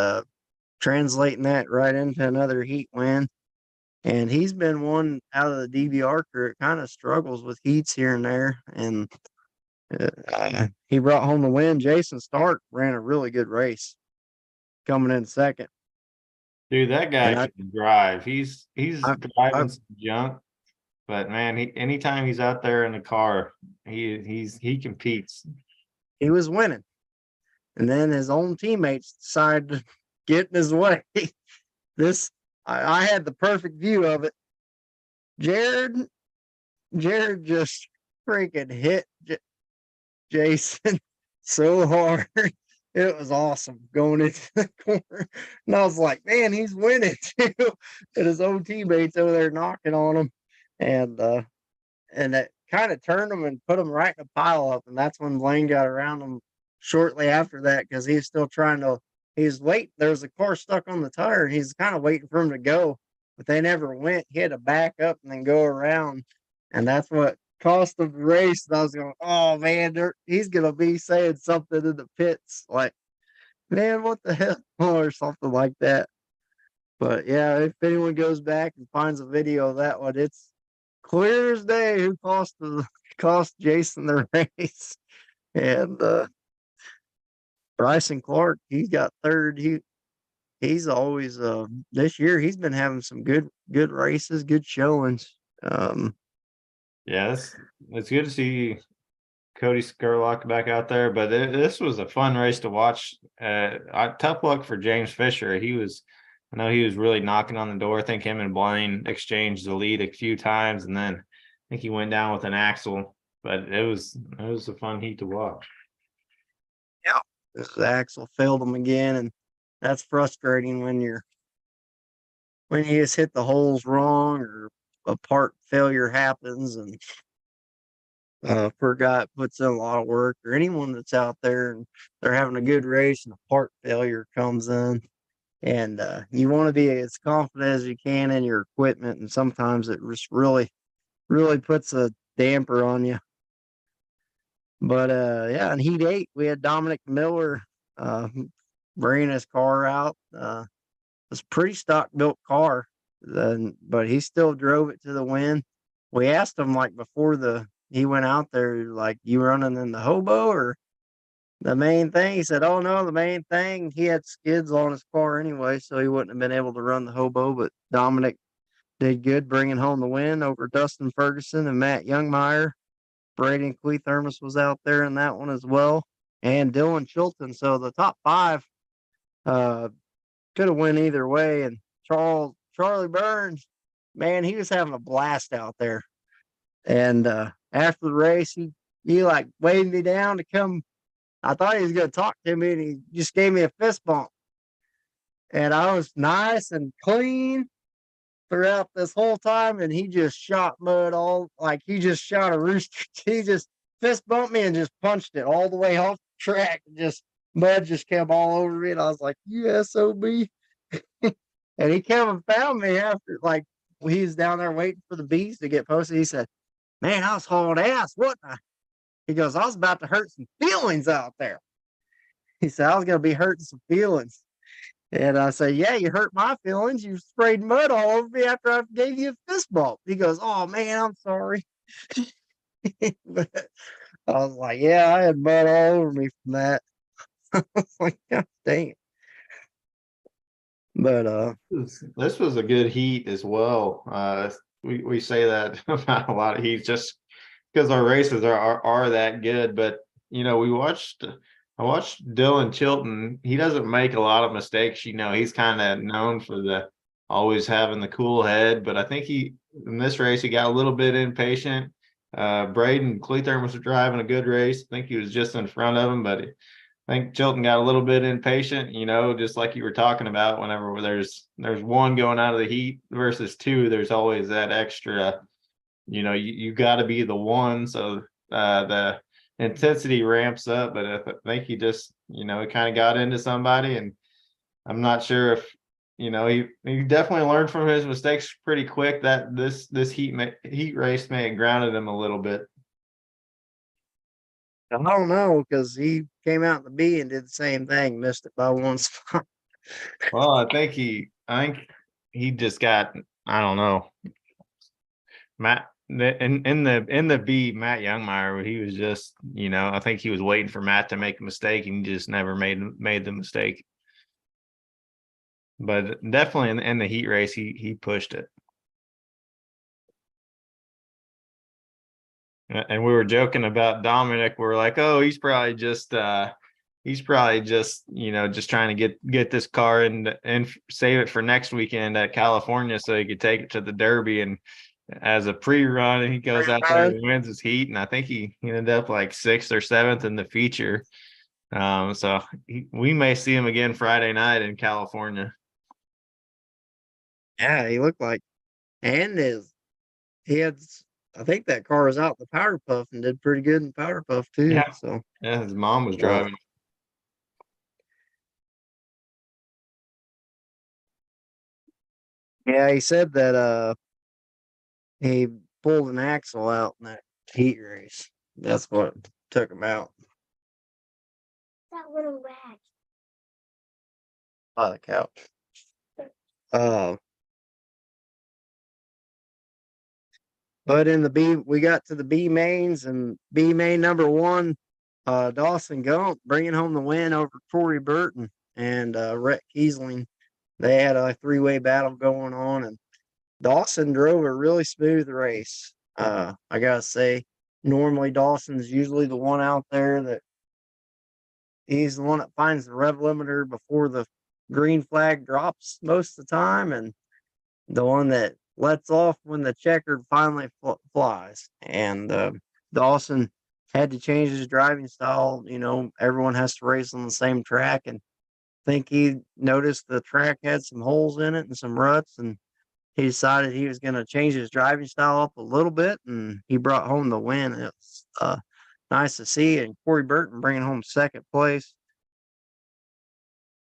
Speaker 1: translating that right into another heat win. And he's been one out of the DBR crew. It kind of struggles with heats here and there. And he brought home the win. Jason Stark ran a really good race coming in second.
Speaker 2: Dude, that guy
Speaker 1: And
Speaker 2: can drive. He's
Speaker 1: I, I
Speaker 2: driving some junk, but man, anytime he's out there in the car, he competes.
Speaker 1: he was winning. And then his own teammates decided to get in his way. This I had the perfect view of it. Jared Jared just freaking hit Jason so hard. It was awesome going into the corner. And I was like, man, he's winning too. And his own teammates over there knocking on him. And that kind of turned him and put him right in a pile up. And that's when Blaine got around him shortly after that because he was still trying to. He was waiting. There was a car stuck on the tire, and he's kind of waiting for him to go, but they never went. He had to back up and then go around, and that's what cost him the race. And I was going, "Oh man, he's gonna be saying something in the pits like, man, what the hell," or something like that." But yeah, if anyone goes back and finds a video of that one, it's clear as day who cost Jason the race. And Bryson Clark, he got third. He's always this year he's been having some good races, good showings.
Speaker 2: Yeah, it's good to see Cody Skurlock back out there, but this was a fun race to watch. Tough luck for James Fisher. I know he was really knocking on the door. I think him and Blaine exchanged the lead a few times, and then I think he went down with an axle. But it was a fun heat to watch.
Speaker 1: Yeah, this axle failed him again, and that's frustrating when you just hit the holes wrong or a part failure happens, and poor guy puts in a lot of work, or anyone that's out there and they're having a good race and a part failure comes in, and you want to be as confident as you can in your equipment, and sometimes it just really puts a damper on you. But yeah, in Heat 8, we had Dominic Miller bringing his car out. It's a pretty stock built car, but he still drove it to the win. We asked him like before he went out there, like, you running in the hobo or the main thing? He said, "Oh no, the main thing." He had skids on his car anyway, so he wouldn't have been able to run the hobo. But Dominic did good, bringing home the win over Dustin Ferguson and Matt Youngmeyer. Braden Cleathermos was out there in that one as well, and Dylan Chilton. So the top five uh, could have went either way. And Charlie Burns, man, he was having a blast out there. And after the race, he like waved me down to come. I thought he was going to talk to me, and he just gave me a fist bump. And I was nice and clean throughout this whole time, and he just shot mud all like he just shot a rooster. He just fist bumped me and just punched it all the way off the track. Just mud just came all over me, and I was like, "You SOB." And he came and found me after, like, he was down there waiting for the bees to get posted. He said, "Man, I was hauling ass. What?" He goes, "I was about to hurt some feelings out there." He said, "I was going to be hurting some feelings." And I say, "Yeah, you hurt my feelings. You sprayed mud all over me after I gave you a fist bump." He goes, "Oh man, I'm sorry." But I was like, "Yeah, I had mud all over me from that." I was like, "God dang it." But
Speaker 2: This was a good heat as well. We say that about a lot of heats just because our races are that good. But I watched Dylan Chilton. He doesn't make a lot of mistakes. He's kind of known for the always having the cool head. But I think in this race he got a little bit impatient. Braden Cleatherm was driving a good race. I think he was just in front of him, but I think Chilton got a little bit impatient, just like you were talking about. Whenever there's one going out of the heat versus two, there's always that extra, you got to be the one. So the intensity ramps up. But I think he just, he kind of got into somebody, and I'm not sure if, he definitely learned from his mistakes pretty quick. That this heat race may have grounded him a little bit.
Speaker 1: I don't know, because he came out in the B and did the same thing, missed it by one spot.
Speaker 2: Well, I think he just got, I don't know, Matt in the B, Matt Youngmeyer. He was just, I think he was waiting for Matt to make a mistake, and he just never made the mistake. But definitely in the heat race, he pushed it. And we were joking about Dominic. We're like, "Oh, he's probably just just trying to get this car and save it for next weekend at California so he could take it to the Derby." And as a pre-run, and he goes out there and wins his heat, and I think he ended up like 6th or 7th in the feature. So we may see him again Friday night in California.
Speaker 1: Yeah, he looked like, and he had, I think that car was out in the Powder Puff and did pretty good in Powder Puff too.
Speaker 2: Yeah.
Speaker 1: So
Speaker 2: Yeah, his mom was driving.
Speaker 1: Yeah, he said that he pulled an axle out in that heat race. That's what took him out
Speaker 3: That little rat.
Speaker 1: by the couch. Uh, but in the B, we got to the B mains, and B main number one, Dawson Gump bringing home the win over Corey Burton and Rhett Kiesling. They had a three-way battle going on, and Dawson drove a really smooth race. I gotta say, normally Dawson's usually the one out there that he's the one that finds the rev limiter before the green flag drops most of the time, and the one that lets off when the checkered finally flies. And Dawson had to change his driving style. You know, everyone has to race on the same track, and I think he noticed the track had some holes in it and some ruts, and he decided he was going to change his driving style up a little bit, and he brought home the win. It was nice to see, and Corey Burton bringing home second place.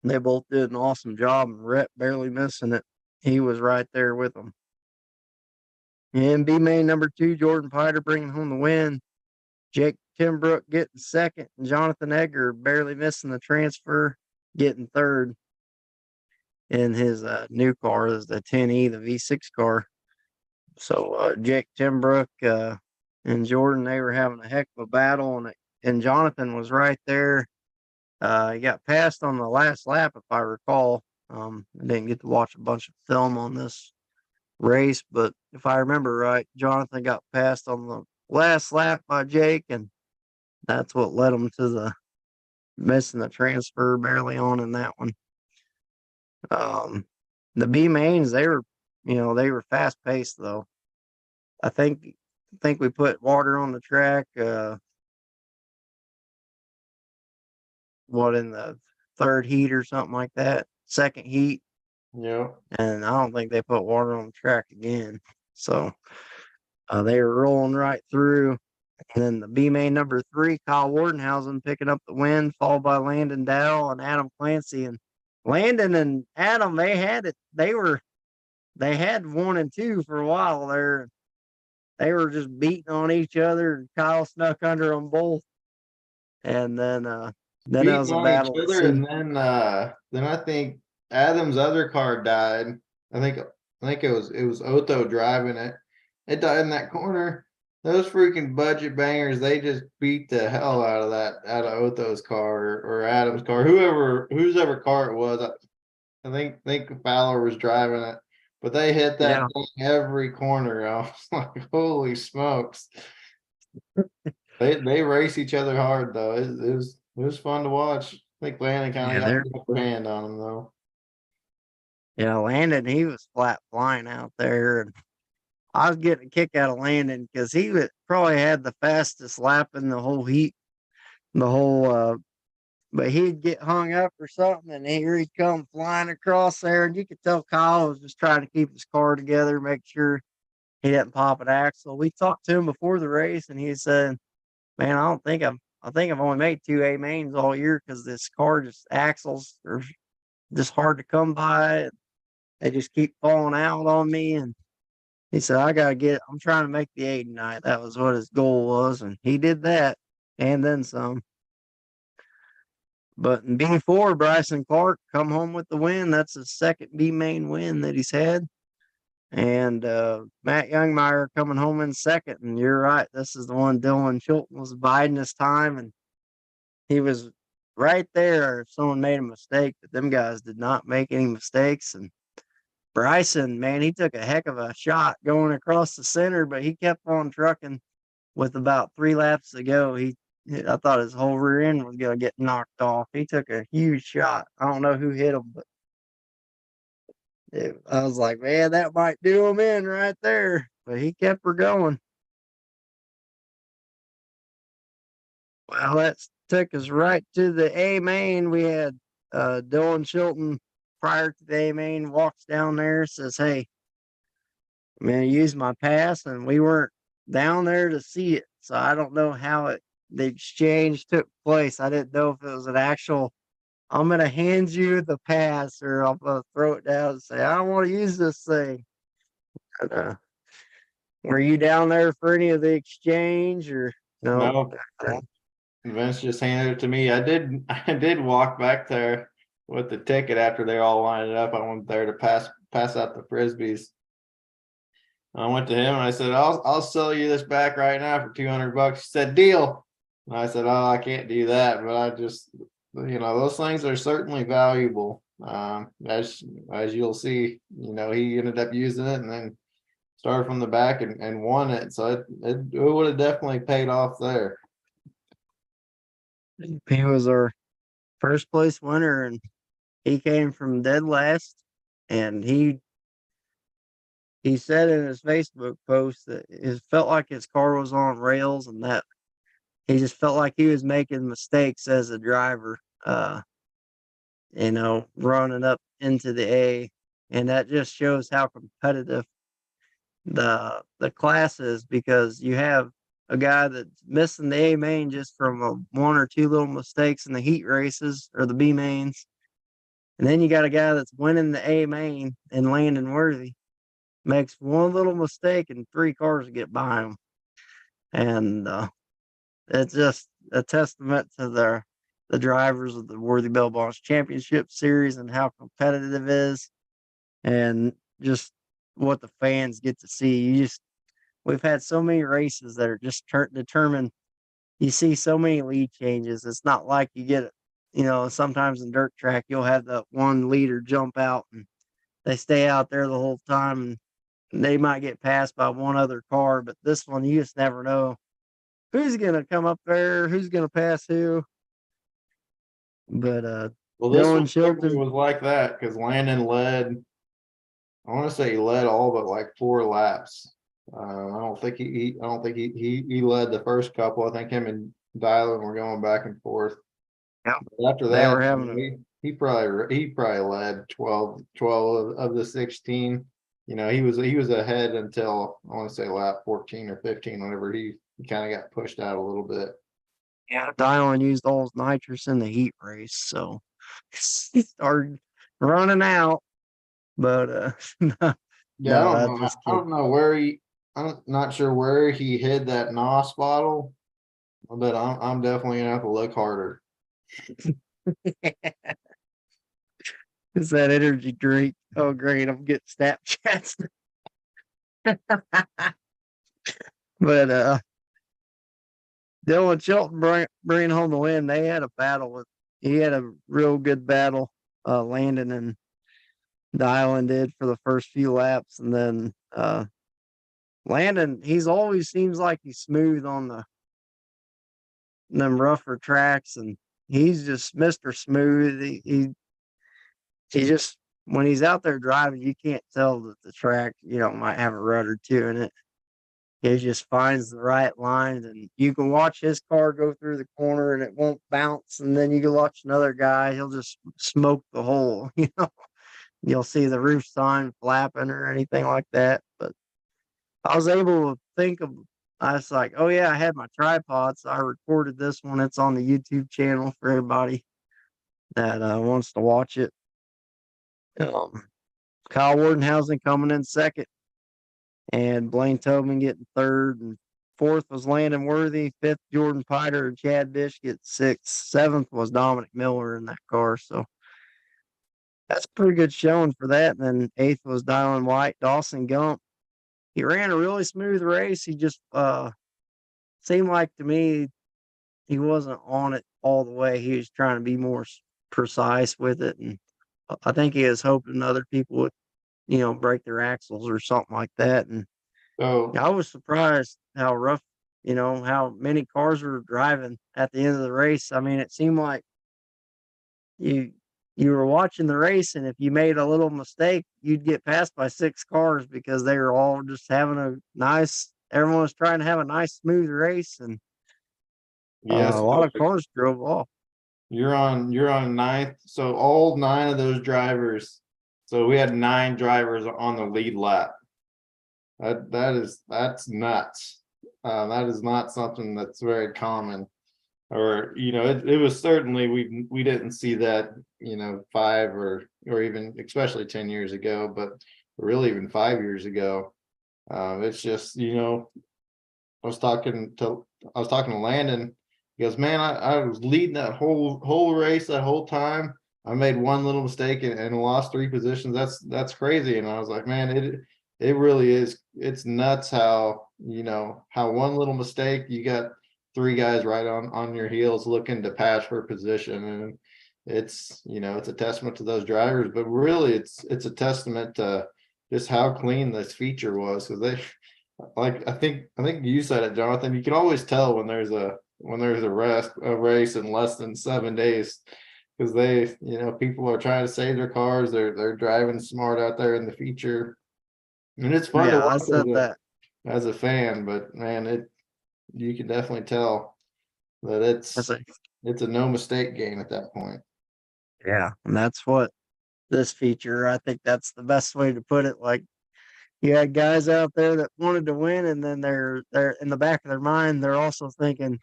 Speaker 1: They both did an awesome job, and Rhett barely missing it. He was right there with them. And B main number two, Jordan Piter bringing home the win. Jake Timbrook getting second, and Jonathan Egger barely missing the transfer, getting third in his new car. Is the 10E, the V6 car. So Jake Timbrook and Jordan, they were having a heck of a battle, and Jonathan was right there. He got passed on the last lap, if I recall. I didn't get to watch a bunch of film on this race, but if I remember right, Jonathan got passed on the last lap by Jake, and that's what led him to the missing the transfer barely on in that one. The B mains, they were fast paced though. I think we put water on the track. What in the third heat or something like that, second heat,
Speaker 2: Yeah.
Speaker 1: and I don't think they put water on the track again. So they were rolling right through. And then the B main number three, Kyle Wardenhausen picking up the win, followed by Landon Dow and Adam Clancy. And Landon and Adam, they had it. They had one and two for a while there. They were just beating on each other, and Kyle snuck under them both. And then it was
Speaker 2: Beating
Speaker 1: a
Speaker 2: on each
Speaker 1: battle to
Speaker 2: other,
Speaker 1: see.
Speaker 2: and then I think Adam's other car died. I think it was Otho driving it. It died in that corner. Those freaking budget bangers, they just beat the hell out of Otho's car or Adam's car, whoever car it was. I think Fowler was driving it, but they hit that
Speaker 1: Yeah,
Speaker 2: thing every corner. I was like, holy smokes! They race each other hard though. It was fun to watch. I think Landon kind
Speaker 1: yeah,
Speaker 2: of got
Speaker 1: they're
Speaker 2: the upper hand on him though.
Speaker 1: yeah. Landon, he was flat flying out there, and I was getting a kick out of Landon because probably had the fastest lap in the whole heat, the whole. But he'd get hung up or something, and here he'd come flying across there, and you could tell Kyle was just trying to keep his car together, make sure he didn't pop an axle. We talked to him before the race, and he said, "Man, I think I've only made two A mains all year because this car just axles are just hard to come by. They just keep falling out on me." And he said, I'm trying to make the A tonight. That was what his goal was. And he did that and then some. But in B4, Bryson Clark come home with the win. That's his second B main win that he's had. And Matt Youngmeyer coming home in second. And you're right. This is the one Dylan Chilton was biding his time. And he was right there if someone made a mistake. But them guys did not make any mistakes. And Bryson, man, he took a heck of a shot going across the center, but he kept on trucking with about 3 laps to go. I thought his whole rear end was going to get knocked off. He took a huge shot. I don't know who hit him, but I was like, man, that might do him in right there. But he kept her going. Well, that took us right to the A main. We had Dylan Chilton prior to the A main walks down there, says, "Hey, I'm going to use my pass," and we weren't down there to see it. So I don't know how the exchange took place. I didn't know if it was an actual I'm gonna hand you the pass, or I'm gonna throw it down and say, I don't want to use this thing. And, were you down there for any of the exchange, or no?
Speaker 2: No, Vince just handed it to me. I did walk back there with the ticket after they all lined up. I went there to pass out the frisbees. I went to him and I said, I'll sell you this back right now for $200. He said, deal. And I said, oh, I can't do that, but I just, those things are certainly valuable. As you'll see, he ended up using it and then started from the back and won it. So it would have definitely paid off there.
Speaker 1: He was our first place winner, and he came from dead last, and he said in his Facebook post that it felt like his car was on rails, and that he just felt like he was making mistakes as a driver, running up into the A. And that just shows how competitive the class is, because you have a guy that's missing the A main just from one or two little mistakes in the heat races or the B mains. And then you got a guy that's winning the A main and Landon Worthy makes one little mistake and three cars get by him. And it's just a testament to the drivers of the Worthy Bell Bonds Championship Series and how competitive it is, and just what the fans get to see. We've had so many races that are just determined. You see so many lead changes. It's not like you get, sometimes in dirt track, you'll have that one leader jump out and they stay out there the whole time, and they might get passed by one other car. But this one, you just never know who's going to come up there, who's going to pass who. But
Speaker 2: Well, this one
Speaker 1: Dylan Chilton
Speaker 2: was like that because Landon led. I want to say he led all but like 4 laps. I don't think he led the first couple. I think him and Dylan were going back and forth.
Speaker 1: Yeah.
Speaker 2: But after
Speaker 1: They
Speaker 2: that,
Speaker 1: were having
Speaker 2: he probably led 12 of the 16. He was ahead until I want to say lap 14 or 15, whenever he kind of got pushed out a little bit.
Speaker 1: Yeah, Dylan used all his nitrous in the heat race, so he started running out. But
Speaker 2: Yeah, I
Speaker 1: no,
Speaker 2: don't
Speaker 1: I
Speaker 2: know.
Speaker 1: just
Speaker 2: I
Speaker 1: kid.
Speaker 2: don't know where I'm not sure where he hid that NOS bottle, but I'm definitely gonna have to look harder.
Speaker 1: It's that energy drink. Oh, great! I'm getting Snapchats. But Dylan Chilton bringing home the win. They had a battle. He had a real good battle. Landon and Dylan did for the first few laps, and then Landon. He's always seems like he's smooth on them rougher tracks, and he's just Mr. Smooth. He just, when he's out there driving, you can't tell that the track, might have a rut or two in it. He just finds the right lines, and you can watch his car go through the corner and it won't bounce. And then you can watch another guy, he'll just smoke the hole, You'll see the roof sign flapping or anything like that. But I was able to I was like, oh yeah, I had my tripod, so I recorded this one. It's on the YouTube channel for everybody that wants to watch it. Um, Kyle Wardenhausen coming in second, and Blaine Tobin getting third, and fourth was Landon Worthy, fifth Jordan Piter and Chad Bish get sixth, seventh was Dominic Miller in that car. So that's a pretty good showing for that. And then eighth was Dylan White. Dawson Gump, he ran a really smooth race. He just seemed like to me he wasn't on it all the way. He was trying to be more precise with it, and I think he was hoping other people would, break their axles or something like that. And
Speaker 2: So
Speaker 1: I was surprised how rough, how many cars were driving at the end of the race. I mean, it seemed like you you were watching the race, and if you made a little mistake, you'd get passed by 6 cars because they were all just having a nice. Everyone was trying to have a nice, smooth race, and
Speaker 2: yes,
Speaker 1: a lot of cars drove off.
Speaker 2: you're on ninth. So all 9 of those drivers. So we had 9 drivers on the lead lap. That's nuts. That is not something that's very common. or it was certainly, we didn't see that 5 or even especially 10 years ago, but really even 5 years ago. It's just I was talking to Landon. He goes, man, I was leading that whole race that whole time. I made one little mistake and lost 3 positions. That's crazy. And I was like, man, it really is. It's nuts how how one little mistake, you got 3 guys right on your heels looking to pass for position. And it's it's a testament to those drivers, but really it's a testament to just how clean this feature was, because they, like, I think you said it, Jonathan. You can always tell when there's a race in less than 7 days, because they, people are trying to save their cars. They're driving smart out there in the feature, and it's fun to
Speaker 1: Yeah, I
Speaker 2: watch
Speaker 1: said that.
Speaker 2: as a fan. But man, you can definitely tell that
Speaker 1: That's a,
Speaker 2: it's a no mistake game at that point.
Speaker 1: yeah, and that's what this feature. I think that's the best way to put it. Like, you had guys out there that wanted to win, and then they're in the back of their mind, they're also thinking,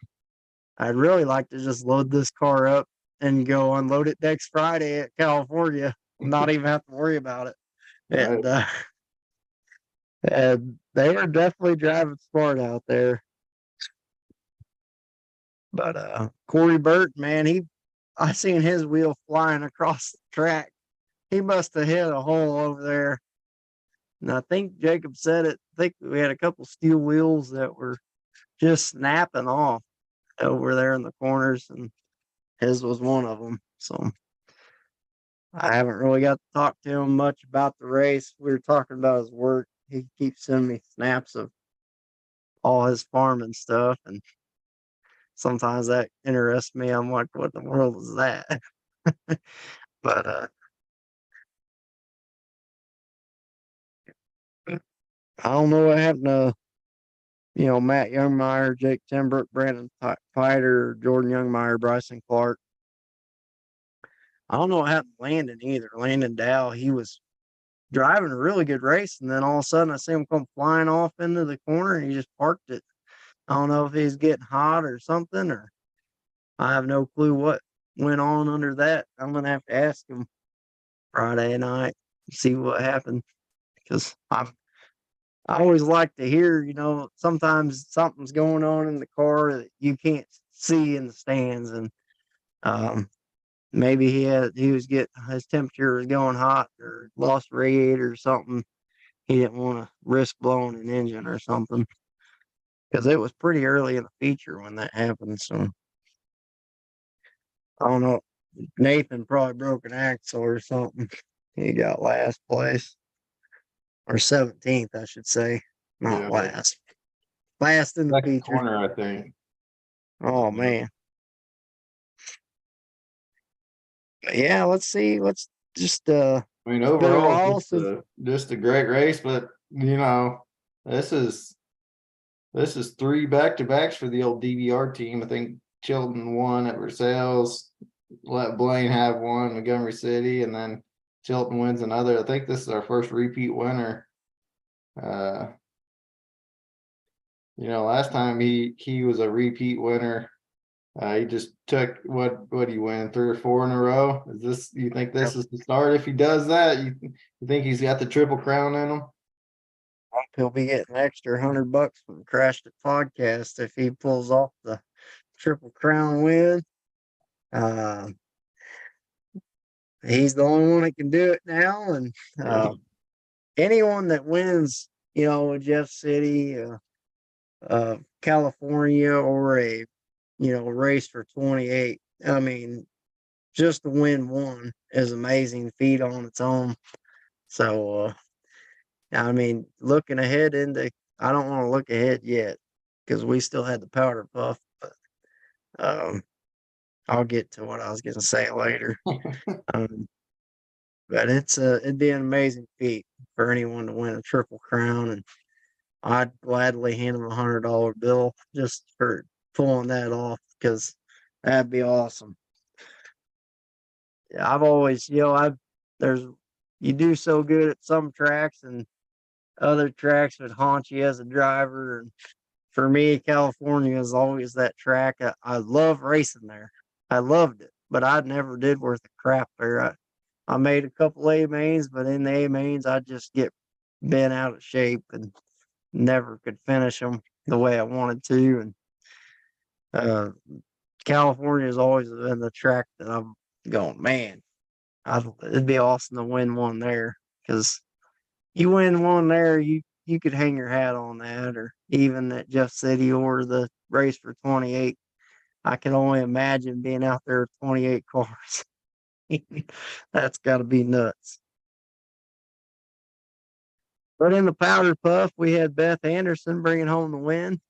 Speaker 1: I'd really like to just load this car up and go unload it next Friday at California, not even have to worry about it.
Speaker 2: Right.
Speaker 1: And they are definitely driving smart out there. But Corey Burt, man, I seen his wheel flying across the track. He must have hit a hole over there. And I think Jacob said it. I think we had a couple steel wheels that were just snapping off over there in the corners, and his was one of them. So I haven't really got to talk to him much about the race. We were talking about his work. He keeps sending me snaps of all his farming stuff, and sometimes that interests me. I'm like, what in the world is that? But I don't know what happened to Matt Youngmeyer, Jake Timbrook, Brandon Fighter, Jordan Youngmeyer, Bryson Clark. I don't know what happened to Landon either. Landon Dow, he was driving a really good race, and then all of a sudden I see him come flying off into the corner, and he just parked it. I don't know if he's getting hot or something, or I have no clue what went on under that. I'm gonna have to ask him Friday night, see what happened, because I always like to hear, sometimes something's going on in the car that you can't see in the stands, and um, maybe he was getting his temperature was going hot or lost radiator or something. He didn't want to risk blowing an engine or something, because it was pretty early in the feature when that happened. So I don't know. Nathan probably broke an axle or something. He got last place, or 17th, I should say, not
Speaker 2: Yeah.
Speaker 1: last. Last in the
Speaker 2: Second
Speaker 1: feature.
Speaker 2: corner, I think.
Speaker 1: Oh man. But yeah, let's see. Let's just
Speaker 2: I mean,
Speaker 1: it's been a
Speaker 2: overall,
Speaker 1: while since
Speaker 2: just a great race, but this is 3 back-to-backs for the old DVR team. I think Chilton won at Versailles, let Blaine have one, Montgomery City, and then Chilton wins another. I think this is our first repeat winner. Last time he was a repeat winner. He just took what he win 3 or 4 in a row. You think this is the start? If he does that, you think he's got the Triple Crown in him?
Speaker 1: he'll be getting an extra $100 from Crashed It Podcast if he pulls off the Triple Crown win. He's the only one that can do it now, and anyone that wins, Jeff City, California, or a race for 28. I mean, just to win one is amazing feat on its own. So I mean, looking ahead I don't want to look ahead yet because we still had the powder puff, but I'll get to what I was going to say later. Um, but it'd be an amazing feat for anyone to win a Triple Crown, and I'd gladly hand them $100 bill just for pulling that off, because that'd be awesome. Yeah, I've always, there's you do so good at some tracks, and other tracks would haunt you as a driver, and for me, California is always that track. I love racing there. I loved it, but I never did worth a crap there. I made a couple A mains, but in the A mains, I just get bent out of shape and never could finish them the way I wanted to. And uh, California has always been the track that I'm going, man, it'd be awesome to win one there because you win one there, you could hang your hat on that, or even at Jeff City or the race for 28. I can only imagine being out there with 28 cars. That's got to be nuts. But in the powder puff, we had Beth Anderson bringing home the win.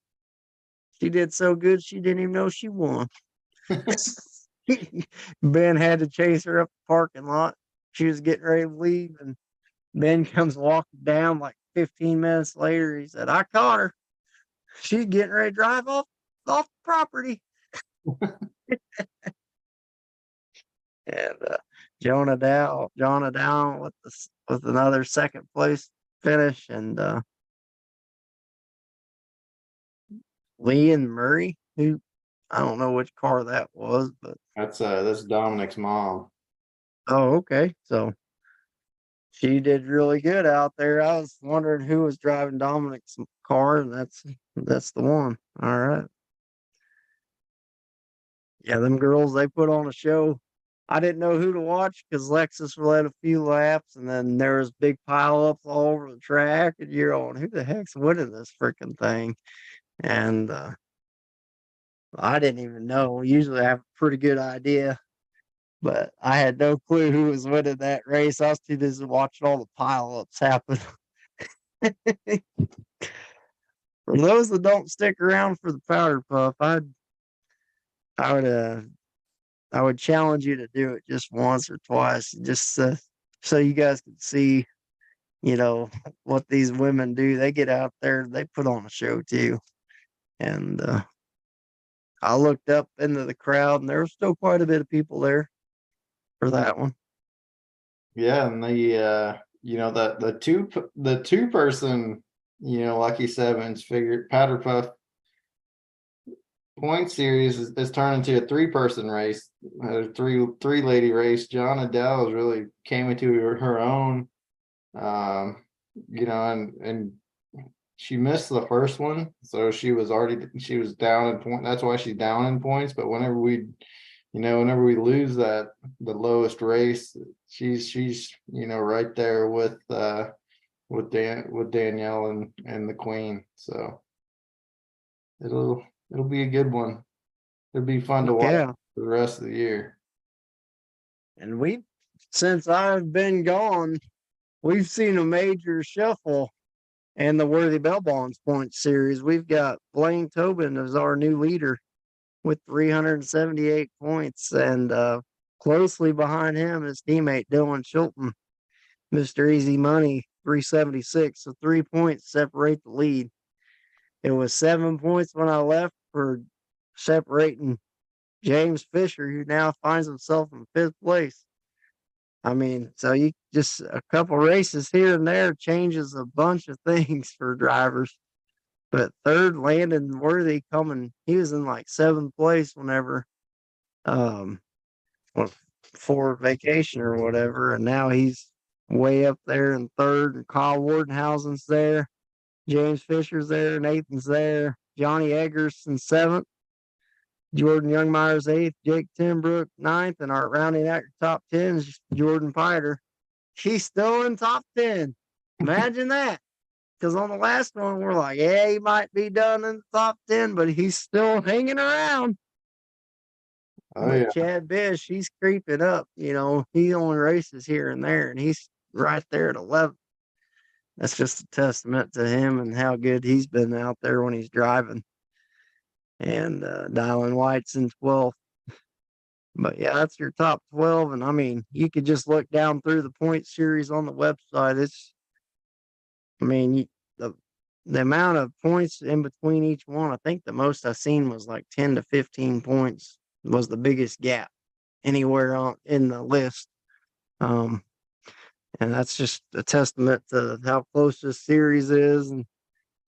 Speaker 1: She did so good, she didn't even know she won. Ben had to chase her up the parking lot. She was getting ready to leave, and Ben comes walking down like 15 minutes later. He said, I caught her. She's getting ready to drive off the property. And Jonah down with another second place finish, and Lee and Murray, who I don't know which car that was, but
Speaker 2: That's Dominic's mom.
Speaker 1: oh, okay. So she did really good out there. I was wondering who was driving Dominic's car, and that's the one. All right. Yeah, them girls, they put on a show. I didn't know who to watch because Lexus led a few laps, and then there was big pileups all over the track, and you're on, who the heck's winning this freaking thing? And I didn't even know. Usually I have a pretty good idea, but I had no clue who was winning that race. I was too busy watching all the pileups happen. For those that don't stick around for the powder puff, I would I would challenge you to do it just once or twice, just so you guys can see, what these women do. They get out there, they put on a show too. And I looked up into the crowd, and there was still quite a bit of people there for that one.
Speaker 2: Yeah, and the two person, Lucky Sevens figured Powder Puff point series is turned into a three-person race, a three lady race. John Adele really came into her own, and she missed the first one, so she was down in point. That's why she's down in points. But whenever we lose the lowest race, she's right there with Danielle and the Queen. So it'll be a good one. It'll be fun to watch
Speaker 1: Yeah.
Speaker 2: for the rest of the year.
Speaker 1: And since I've been gone, we've seen a major shuffle in the Worthy Bell Bonds point series. We've got Blaine Tobin as our new leader with 378 points, and closely behind him is teammate Dylan Chilton, Mr. Easy Money, 376. So 3 points separate the lead. It was 7 points when I left for separating James Fisher, who now finds himself in 5th place. I mean, so you just a couple races here and there changes a bunch of things for drivers. But third, Landon Worthy he was in like 7th place whenever, well, for vacation or whatever, and now he's way up there in third. And Kyle Wardenhausen's there, James Fisher's there, Nathan's there, Johnny Eggers in 7th, Jordan Youngmeyer's 8th, Jake Timbrook 9th, and our rounding out your top 10 is Jordan Piter. He's still in top 10. Imagine that. Because on the last one, we're like, yeah, he might be done in the top 10, but he's still hanging around.
Speaker 2: Oh
Speaker 1: But
Speaker 2: yeah,
Speaker 1: Chad Bish, he's creeping up. He only races here and there, and he's right there at 11. That's just a testament to him and how good he's been out there when he's driving. And Dylan White's in 12th. But yeah, that's your top 12. And I mean, you could just look down through the point series on the website. The amount of points in between each one, I think the most I've seen was like 10 to 15 points was the biggest gap anywhere in the list. And that's just a testament to how close this series is and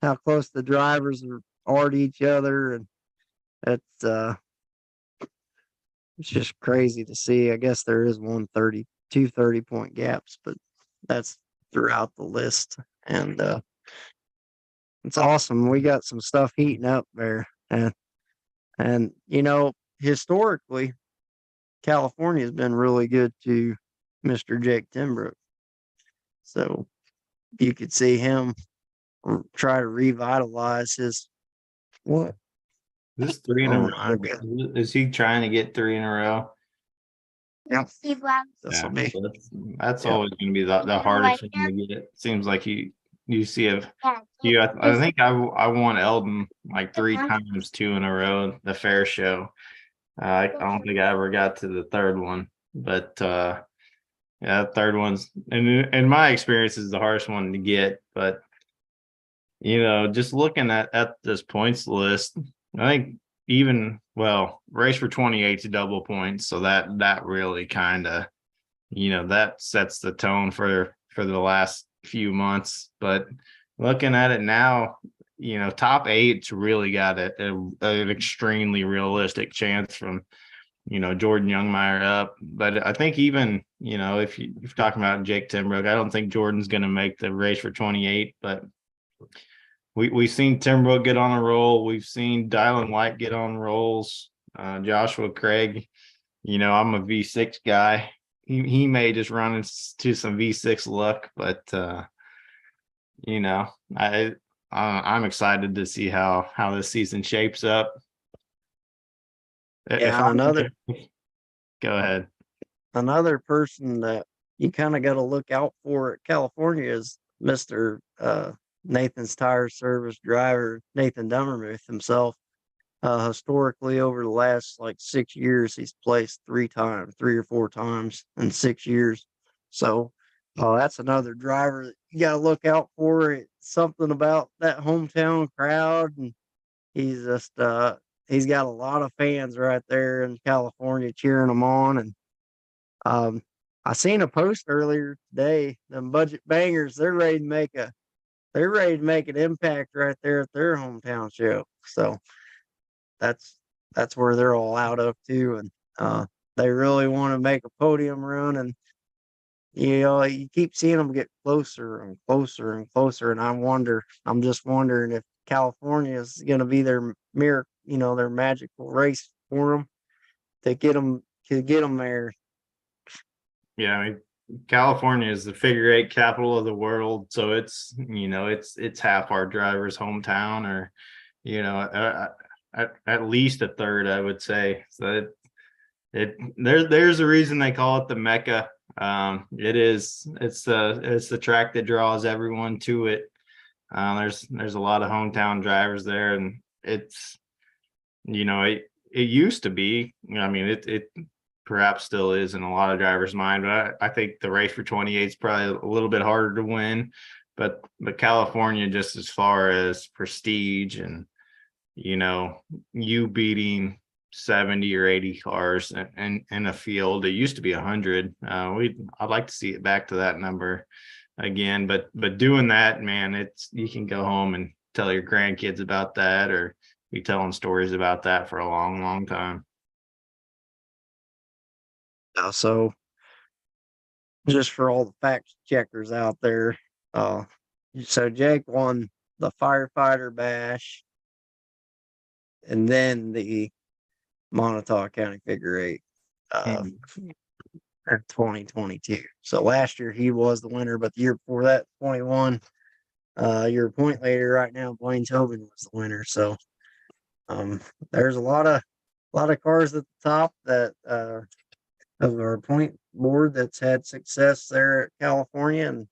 Speaker 1: how close the drivers outsmart each other, and it's it's just crazy to see. I guess there is 30-point gaps, but that's throughout the list. And it's awesome. We got some stuff heating up there. And historically, California has been really good to Mr. Jake Timbrook. So you could see him try to revitalize his what?
Speaker 2: This 3 in a
Speaker 1: Oh
Speaker 2: row.
Speaker 1: my God.
Speaker 2: Is he trying to get 3 in a row?
Speaker 1: Yeah.
Speaker 3: Steve Brown.
Speaker 1: This will
Speaker 2: Yeah,
Speaker 1: be.
Speaker 2: so that's
Speaker 1: Yeah.
Speaker 2: always going to be the
Speaker 3: Yeah,
Speaker 2: hardest
Speaker 3: right
Speaker 2: one to get. Seems like you see a
Speaker 3: Yeah.
Speaker 2: few. I think I won Eldon like 3 times, 2 in a row, the fair show. I don't think I ever got to the third one, but yeah, the third one's in my experience is the hardest one to get. But just looking at this points list, I think race for 28 to double points, so that really kind of that sets the tone for the last few months. But looking at it now, top eight's really got an extremely realistic chance from Jordan Youngmeyer up. But I think even if you're talking about Jake Timbrook, I don't think Jordan's going to make the race for 28. But we've seen Timbrook get on a roll. We've seen Dylan White get on rolls. Joshua Craig, I'm a V6 guy. He may just run into some V6 luck, but I'm excited to see how this season shapes up. If
Speaker 1: Yeah,
Speaker 2: go ahead.
Speaker 1: another person that you kind of got to look out for at California is Mr. Nathan's Tire Service driver, Nathan Dummermuth himself. Historically, over the last like 6 years, he's placed 3 or 4 times in 6 years. So that's another driver that you got to look out for. It's something about that hometown crowd, and he's just he's got a lot of fans right there in California cheering him on. And I seen a post earlier today. Them budget bangers, they're ready to make an impact right there at their hometown show. So that's where they're all out of too, and they really want to make a podium run. And you keep seeing them get closer and closer and closer. And I'm just wondering if California is going to be their their magical race for them to get them there.
Speaker 2: Yeah, I mean, California is the figure 8 capital of the world, so it's it's half our driver's hometown, or at least a third, I would say. So there's a reason they call it the Mecca. It's the track that draws everyone to it. There's a lot of hometown drivers there, and it's it used to be. I mean, it perhaps still is in a lot of drivers' mind, but I think the race for 28 is probably a little bit harder to win. But California, just as far as prestige and you beating 70 or 80 cars in a field, it used to be 100. I'd like to see it back to that number again. But doing that, man, you can go home and tell your grandkids about that, or be telling stories about that for a long, long time.
Speaker 1: So just for all the fact checkers out there, so Jake won the firefighter bash and then the Montauk County figure 8 in 2022. So last year he was the winner, but the year before that, 21. Your point leader right now, Blaine Tobin, was the winner. So there's a lot of cars at the top that of our point board that's had success there at California, and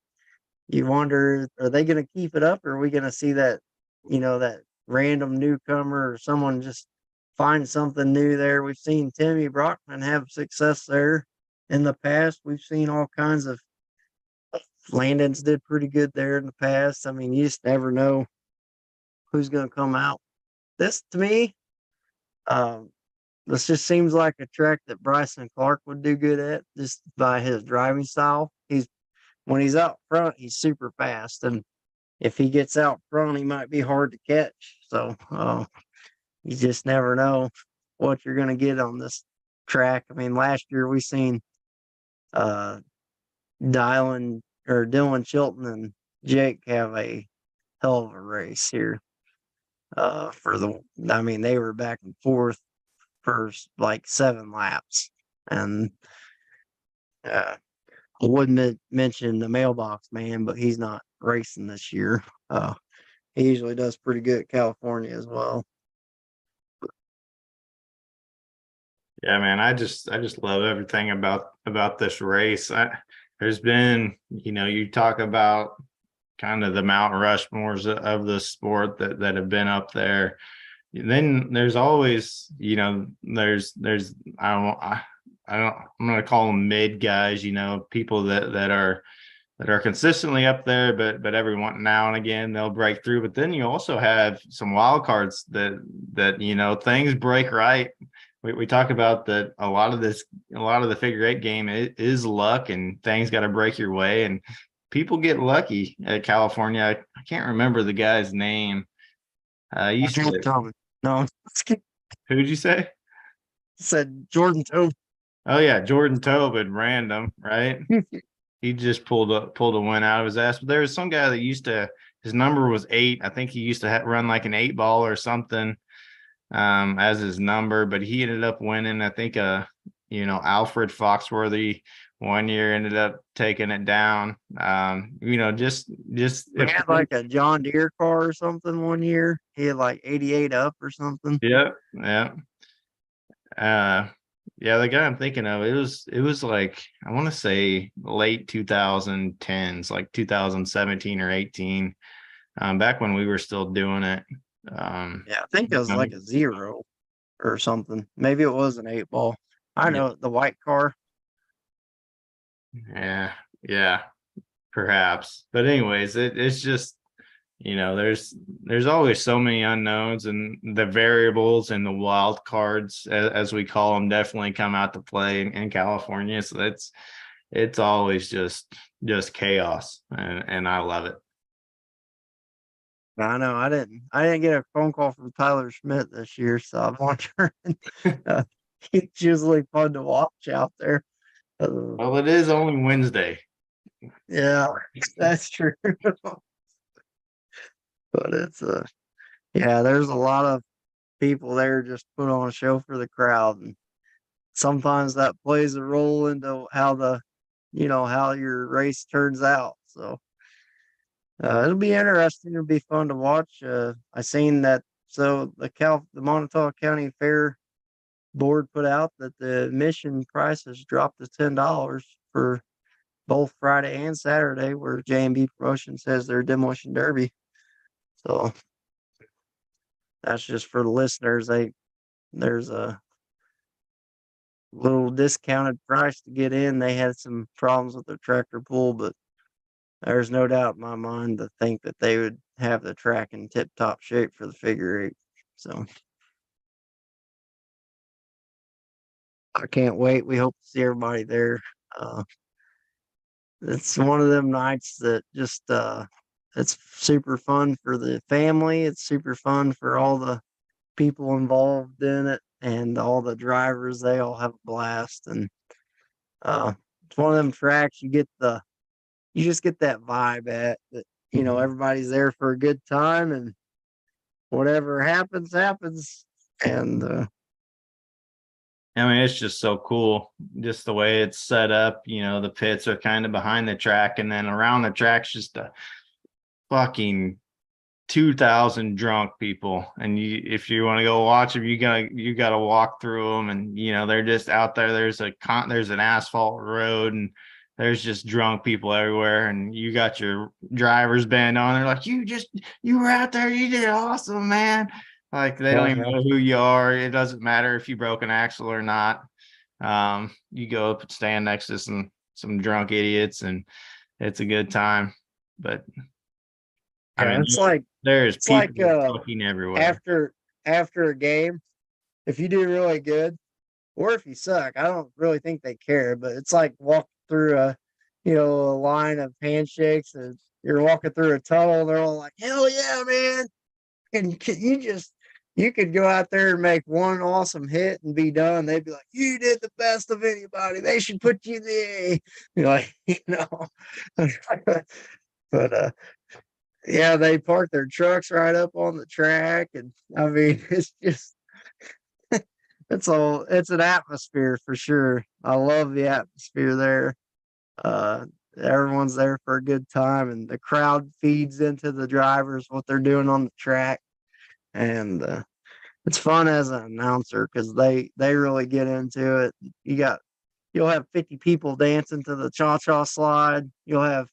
Speaker 1: you wonder, are they going to keep it up, or are we going to see that that random newcomer or someone just find something new there? We've seen Timmy Brockman have success there in the past. We've seen all kinds of Landon's did pretty good there in the past. I mean, you just never know who's going to come out. This to me, this just seems like a track that Bryson Clark would do good at, just by his driving style. When he's up front, he's super fast, and if he gets out front, he might be hard to catch. So you just never know what you're going to get on this track. I mean, last year we seen uh, Dylan Chilton and Jake have a hell of a race here. I mean, they were back and forth for like 7 laps, and I wouldn't mention the mailbox man, but he's not racing this year. He usually does pretty good at California as well.
Speaker 2: Yeah, man, I just love everything about this race. There's been, you talk about kind of the Mount Rushmores of the sport that have been up there. Then there's always, I'm gonna call them mid guys, people that are consistently up there, but every now and again they'll break through. But then you also have some wild cards that things break right. We talk about that a lot of the figure eight game is luck, and things got to break your way, and people get lucky at California. I can't remember the guy's name. Used
Speaker 1: Jordan
Speaker 2: to,
Speaker 1: Tobin. No,
Speaker 2: who did you say?
Speaker 1: said Jordan Tobin.
Speaker 2: Oh yeah, Jordan Tobin, random, right? He just pulled a win out of his ass. But there was some guy that his number was 8. I think he used to run like an 8 ball or something as his number, but he ended up winning. I think Alfred Foxworthy one year ended up taking it down. Just
Speaker 1: He had like a John Deere car or something one year. He had like 88 up or something.
Speaker 2: yeah. Yeah, the guy I'm thinking of, it was like, I want to say late 2010s, like 2017 or 18, back when we were still doing it.
Speaker 1: Yeah, I think it was like a 0 or something. Maybe it was an 8 ball. I know the white car.
Speaker 2: Yeah, perhaps. But anyways, it's just, there's always so many unknowns, and the variables and the wild cards, as we call them, definitely come out to play in California. So it's always just chaos, and I love it.
Speaker 1: I know. I didn't get a phone call from Tyler Schmidt this year, so I'm wondering. He's usually fun to watch out there.
Speaker 2: Well, it is only Wednesday.
Speaker 1: Yeah, that's true. But it's yeah, there's a lot of people there just put on a show for the crowd, and sometimes that plays a role into how your race turns out. So it'll be interesting. It'll be fun to watch. I seen that. So the Montauk County Fair board put out that the admission price has dropped to $10 for both Friday and Saturday, where J&B Promotions has their demolition derby. So that's just for the listeners. There's a little discounted price to get in. They had some problems with their tractor pull, but there's no doubt in my mind to think that they would have the track in tip top shape for the figure eight. So I can't wait. We hope to see everybody there. It's one of them nights that just it's super fun for the family. It's super fun for all the people involved in it and all the drivers. They all have a blast, and it's one of them tracks you just get that vibe at that, everybody's there for a good time, and whatever happens and
Speaker 2: I mean, it's just so cool, just the way it's set up. The pits are kind of behind the track, and then around the track's just a fucking 2,000 drunk people. And if you want to go watch them, you gotta walk through them, and they're just out there. There's an asphalt road, and there's just drunk people everywhere, and you got your driver's band on. They're like, you were out there, you did awesome, man. Like, they don't even know who you are. It doesn't matter if you broke an axle or not. You go up and stand next to some drunk idiots, and it's a good time. But I mean, there's people fucking everywhere.
Speaker 1: After a game, if you do really good or if you suck, I don't really think they care, but it's like walk through a line of handshakes, and you're walking through a tunnel, and they're all like, "Hell yeah, man!" And you could go out there and make one awesome hit and be done. They'd be like, "You did the best of anybody. They should put you there." You're like, but yeah, they park their trucks right up on the track, and I mean, it's just it's an atmosphere for sure. I love the atmosphere there. Uh, Everyone's there for a good time, and the crowd feeds into the drivers what they're doing on the track, and it's fun as an announcer because they really get into it. You'll have 50 people dancing to the cha-cha slide. You'll have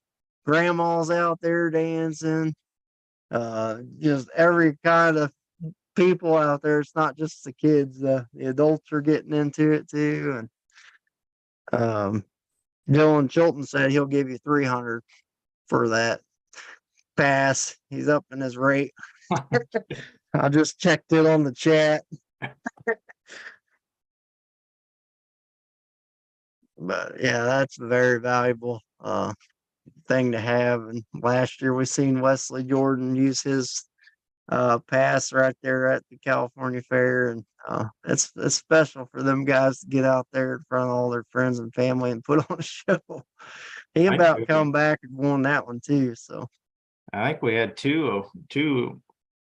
Speaker 1: grandmas out there dancing. Just every kind of people out there. It's not just the kids. The adults are getting into it too. And Dylan Chilton said he'll give you 300 for that pass. He's up in his rate. I just checked it on the chat. But yeah, that's a very valuable thing to have. And last year we seen Wesley Jordan use his pass right there at the California Fair, and it's special for them guys to get out there in front of all their friends and family and put on a show. He about come back and won that one too. So
Speaker 2: I think we had two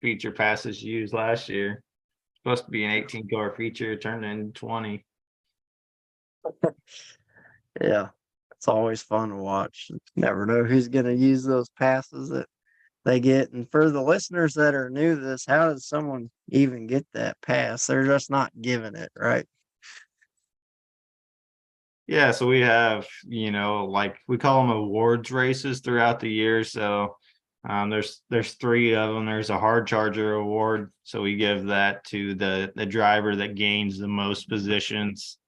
Speaker 2: feature passes used last year. Supposed to be an 18-car feature, turned into 20.
Speaker 1: yeah, it's always fun to watch. Never know who's going to use those passes that they get. And for the listeners that are new to this, how does someone even get that pass? They're just not given it, right?
Speaker 2: Yeah, so we have, like we call them awards races throughout the year. So there's three of them. There's a hard charger award. So we give that to the driver that gains the most positions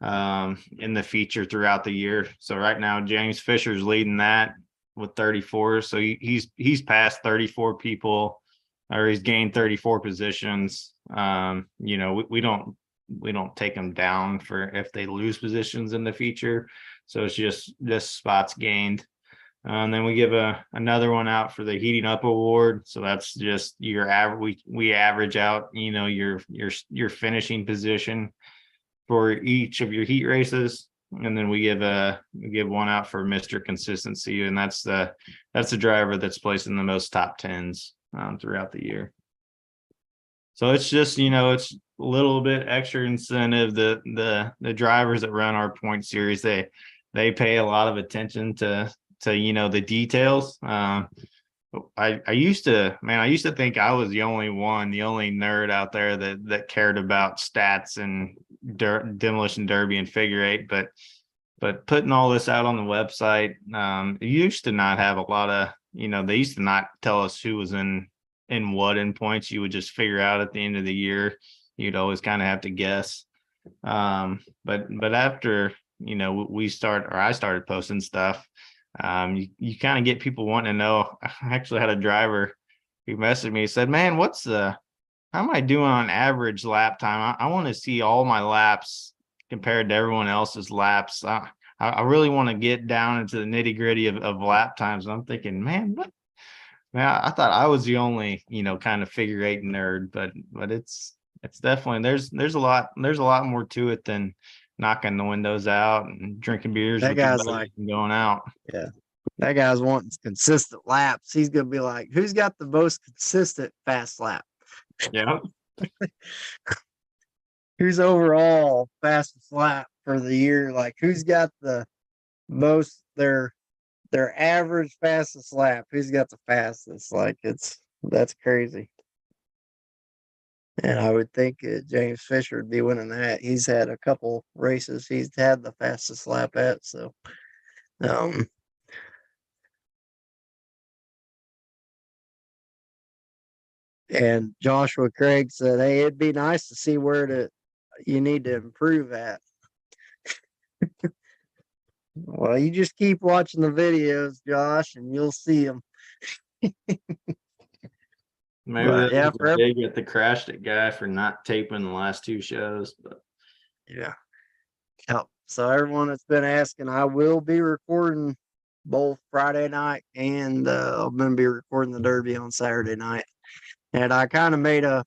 Speaker 2: in the feature throughout the year. So right now, James Fisher's leading that with 34. So he's passed 34 people, or he's gained 34 positions. We don't take them down for if they lose positions in the feature. So it's just spots gained. And then we give another one out for the heating up award. So that's just your average. We average out, your finishing position for each of your heat races. And then we give one out for Mr. Consistency, and that's the driver that's placing the most top tens throughout the year. So it's just, it's a little bit extra incentive. The drivers that run our point series, they pay a lot of attention to the details. I used to think I was the only nerd out there that cared about stats and demolition derby and figure eight, but putting all this out on the website, it used to not have a lot of, they used to not tell us who was in what in points. You would just figure out at the end of the year. You'd always kind of have to guess. But after, I started posting stuff. You kind of get people wanting to know. I actually had a driver who messaged me, said, "Man, how am I doing on average lap time? I want to see all my laps compared to everyone else's laps. I really want to get down into the nitty gritty of lap times." And I'm thinking, man, I thought I was the only, kind of figure eight nerd, but it's definitely, there's a lot more to it than knocking the windows out and drinking beers
Speaker 1: That
Speaker 2: with your
Speaker 1: guy's
Speaker 2: buddies
Speaker 1: like,
Speaker 2: and going out.
Speaker 1: yeah, that guy's wanting consistent laps. He's gonna be like, who's got the most consistent fast lap?
Speaker 2: Yeah.
Speaker 1: Who's overall fastest lap for the year? Like, who's got the most their average fastest lap? Who's got the fastest? Like, that's crazy. And I would think James Fisher would be winning that. He's had a couple races he's had the fastest lap at. So, and Joshua Craig said, "Hey, it'd be nice to see where you need to improve at." Well, you just keep watching the videos, Josh, and you'll see them.
Speaker 2: Maybe
Speaker 1: But yeah,
Speaker 2: that dig at the crashed it guy for not taping the last two shows. But
Speaker 1: yeah, Yep. So everyone that's been asking, I will be recording both Friday night and I'm going to be recording the Derby on Saturday night. And I kind of made a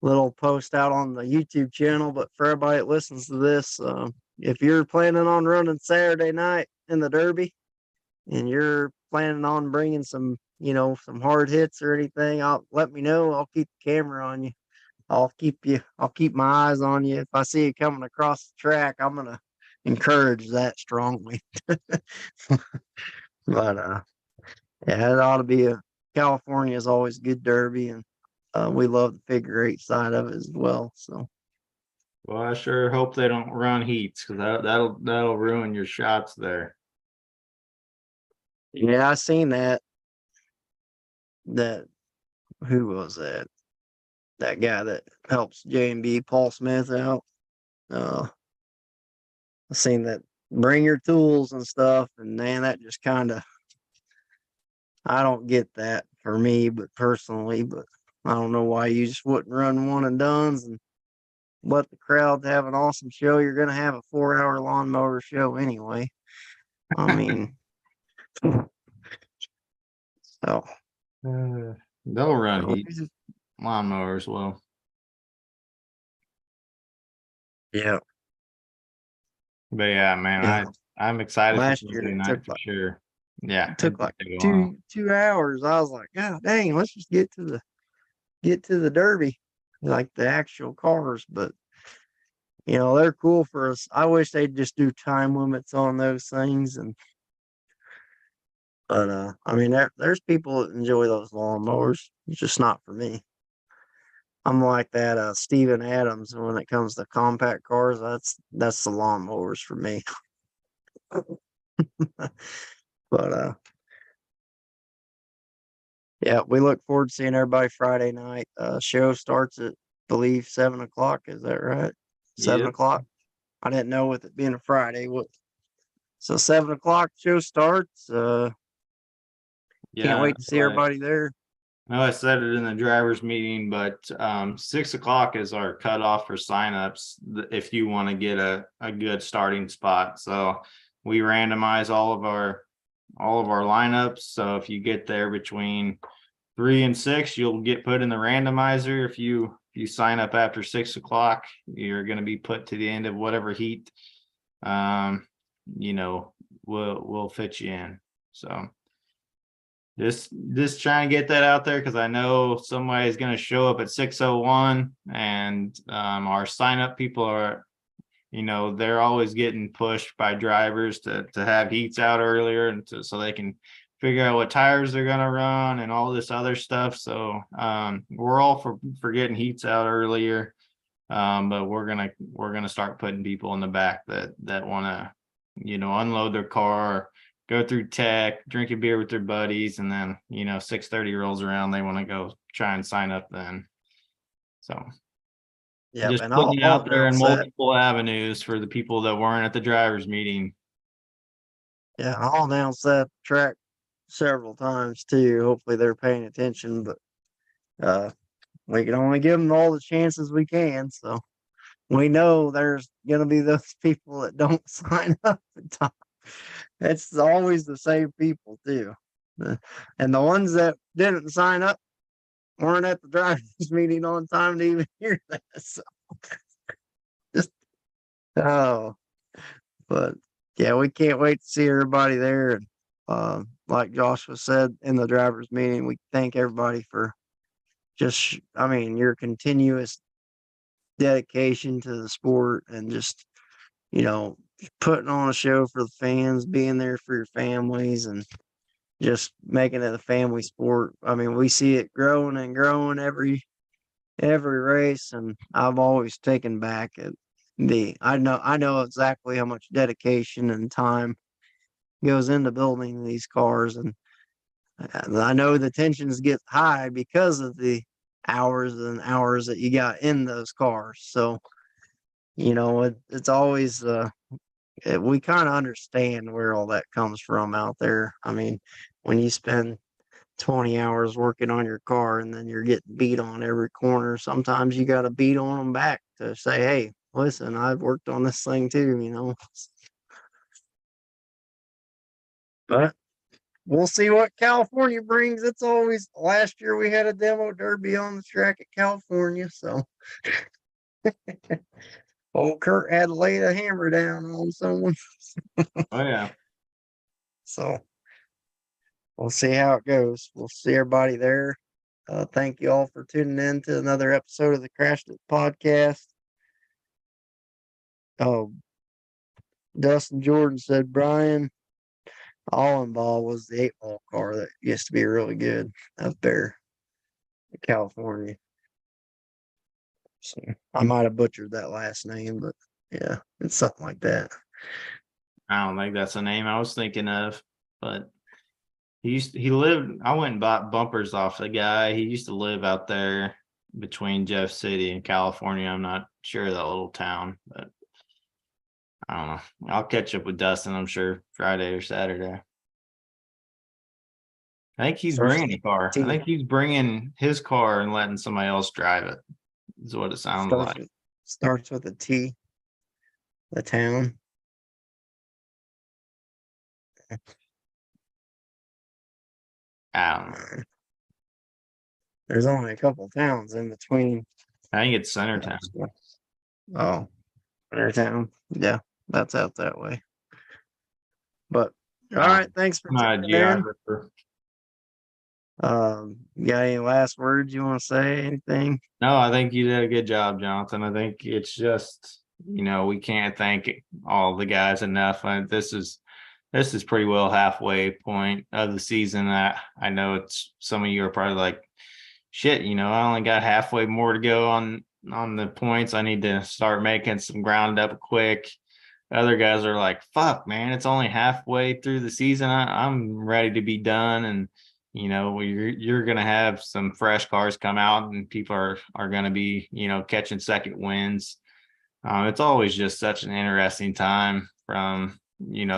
Speaker 1: little post out on the YouTube channel, but for everybody that listens to this, if you're planning on running Saturday night in the Derby and you're planning on bringing some, some hard hits or anything, let me know. I'll keep the camera on you. I'll keep my eyes on you. If I see you coming across the track, I'm gonna encourage that strongly. But yeah, it ought to be California is always a good derby, and we love the figure eight side of it as well. So
Speaker 2: Well, I sure hope they don't run heats, because that'll ruin your shots there.
Speaker 1: yeah, I seen that. That who was that? That guy that helps J&B Paul Smith out. I seen that. Bring your tools and stuff, and man, that just kind of I don't get that for me, but personally, but I don't know why you just wouldn't run one and dones and let the crowd have an awesome show. You're gonna have a 4-hour lawnmower show anyway. I mean, so
Speaker 2: They'll run
Speaker 1: so
Speaker 2: heat lawnmowers. Well,
Speaker 1: yeah,
Speaker 2: but yeah, man,
Speaker 1: yeah.
Speaker 2: I'm excited for
Speaker 1: Last year
Speaker 2: Thursday night for sure. Yeah,
Speaker 1: it took like
Speaker 2: take a while.
Speaker 1: two hours. I was like, God dang, let's just get to the Derby, like the actual cars. But they're cool for us. I wish they'd just do time limits on those things. But I mean, there's people that enjoy those lawnmowers. It's just not for me. I'm like that Steven Adams when it comes to compact cars. That's the lawnmowers for me. But yeah, we look forward to seeing everybody Friday night. Show starts at, believe, 7 o'clock. Is that right? 7 o'clock. I didn't know with it being a Friday. So 7 o'clock show starts. Can't
Speaker 2: Yeah,
Speaker 1: wait to see everybody there.
Speaker 2: I know I said it in the drivers meeting, but 6 o'clock is our cutoff for signups if you want to get a good starting spot. So we randomize all of our lineups. So if you get there between 3 and 6, you'll get put in the randomizer. If you sign up after 6 o'clock, you're going to be put to the end of whatever heat we'll fit you in. So just trying to get that out there, because I know somebody's going to show up at 6:01, and our sign up people are, they're always getting pushed by drivers to have heats out earlier, and so they can figure out what tires they're going to run and all this other stuff. So we're all for getting heats out earlier, but we're gonna start putting people in the back that want to unload their car, go through tech, drink a beer with their buddies, and then 6:30 rolls around, they want to go try and sign up then. So
Speaker 1: Yeah,
Speaker 2: just
Speaker 1: and
Speaker 2: putting it
Speaker 1: I'll
Speaker 2: out there in
Speaker 1: announce that.
Speaker 2: multiple avenues for the people that weren't at the drivers meeting.
Speaker 1: Yeah, I'll announce that track several times too. Hopefully they're paying attention, but we can only give them all the chances we can. So we know there's gonna be those people that don't sign up in time. It's always the same people too. And the ones that didn't sign up weren't at the drivers meeting on time to even hear that. So just oh, but yeah, we can't wait to see everybody there. And like Joshua said in the drivers meeting, we thank everybody for your continuous dedication to the sport and just, you know, putting on a show for the fans, being there for your families, and just making it a family sport. I mean, we see it growing and growing every race, and I've always taken back at I know exactly how much dedication and time goes into building these cars, and I know the tensions get high because of the hours and hours that you got in those cars. So it's always we kind of understand where all that comes from out there. I mean, when you spend 20 hours working on your car and then you're getting beat on every corner, sometimes you got to beat on them back to say, hey, listen, I've worked on this thing too, you know. But we'll see what California brings. It's always last year we had a demo derby on the track at California, so old Kurt had to lay the hammer down on someone.
Speaker 2: Oh yeah.
Speaker 1: So we'll see how it goes. We'll see everybody there. Thank you all for tuning in to another episode of the Crashed It podcast. Oh, Dustin Jordan said, Brian, Allenball was the 8-ball car that used to be really good up there in California. So I might have butchered that last name, but yeah, it's something like that.
Speaker 2: I don't think that's the name I was thinking of, but he lived, I went and bought bumpers off the guy. He used to live out there between Jeff City and California. I'm not sure of that little town, but I don't know. I'll catch up with Dustin, I'm sure, Friday or Saturday. I think he's
Speaker 1: Starts
Speaker 2: bringing
Speaker 1: with
Speaker 2: a car. I
Speaker 1: T.
Speaker 2: think he's bringing his car and letting somebody else drive it, is what it sounds like.
Speaker 1: Starts with a T. The town.
Speaker 2: I don't know.
Speaker 1: There's only a couple towns in between.
Speaker 2: I think it's Centertown.
Speaker 1: Oh, Town. Yeah, that's out that way. But all right, thanks for
Speaker 2: I'm not a
Speaker 1: tuning in.
Speaker 2: geographer.
Speaker 1: You got any last words you want to say? Anything?
Speaker 2: No, I think you did a good job, Jonathan. I think it's just, we can't thank all the guys enough. This is pretty well halfway point of the season. I know it's some of you are probably like, shit, I only got halfway more to go on the points. I need to start making some ground up quick. Other guys are like, fuck, man, it's only halfway through the season. I'm ready to be done. And you're going to have some fresh cars come out and people are going to be, catching second wins. It's always just such an interesting time from,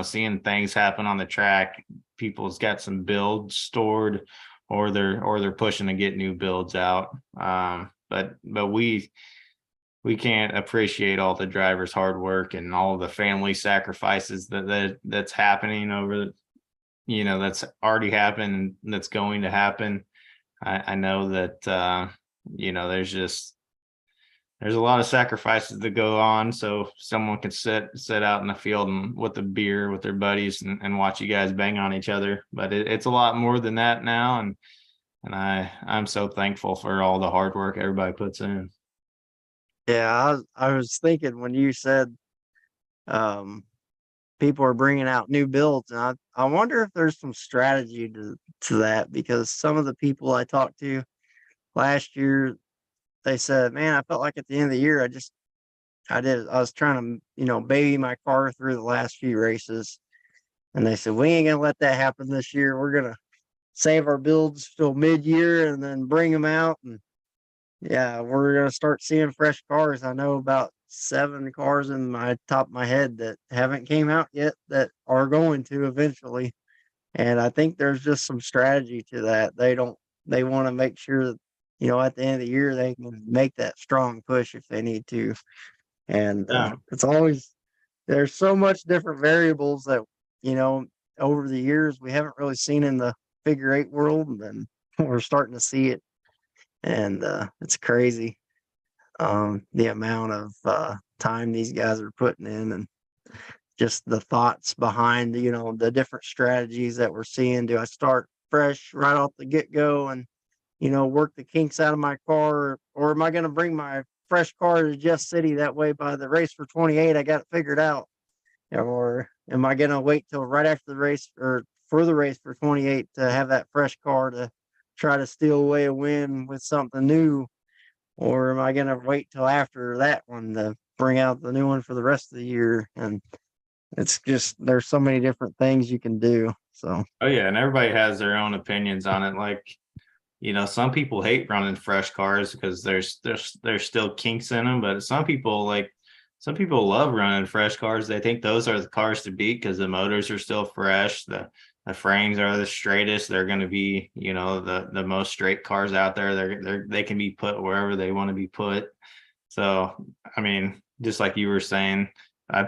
Speaker 2: seeing things happen on the track. People's got some builds stored or they're pushing to get new builds out. But we can't appreciate all the drivers' hard work and all the family sacrifices that's happening over that's already happened and that's going to happen. I know that there's a lot of sacrifices that go on so someone can sit out in the field and with a beer with their buddies and watch you guys bang on each other. But it's a lot more than that now, and I'm so thankful for all the hard work everybody puts in.
Speaker 1: Yeah, I was thinking when you said people are bringing out new builds, and I wonder if there's some strategy to that, because some of the people I talked to last year, they said, man, I felt like at the end of the year, I was trying to, baby my car through the last few races. And they said, we ain't going to let that happen this year. We're going to save our builds till mid-year and then bring them out. And yeah, we're going to start seeing fresh cars. I know about 7 cars in my top of my head that haven't came out yet that are going to eventually. And I think there's just some strategy to that. They want to make sure that, at the end of the year, they can make that strong push if they need to. And it's always, there's so much different variables that, over the years, we haven't really seen in the figure 8 world. And then we're starting to see it. And it's crazy. The amount of time these guys are putting in and just the thoughts behind, the different strategies that we're seeing. Do I start fresh right off the get-go and, work the kinks out of my car, or am I going to bring my fresh car to Jeff City? That way by the race for 28, I got it figured out. Or am I going to wait till right after the race or for the race for 28 to have that fresh car to try to steal away a win with something new? Or am I going to wait till after that one to bring out the new one for the rest of the year? And it's just, there's so many different things you can do. So,
Speaker 2: Oh yeah, and everybody has their own opinions on it. Like, some people hate running fresh cars because there's still kinks in them, but some people love running fresh cars. They think those are the cars to beat because the motors are still fresh. The frames are the straightest. They're going to be, the most straight cars out there. They can be put wherever they want to be put. So, I mean, just like you were saying, I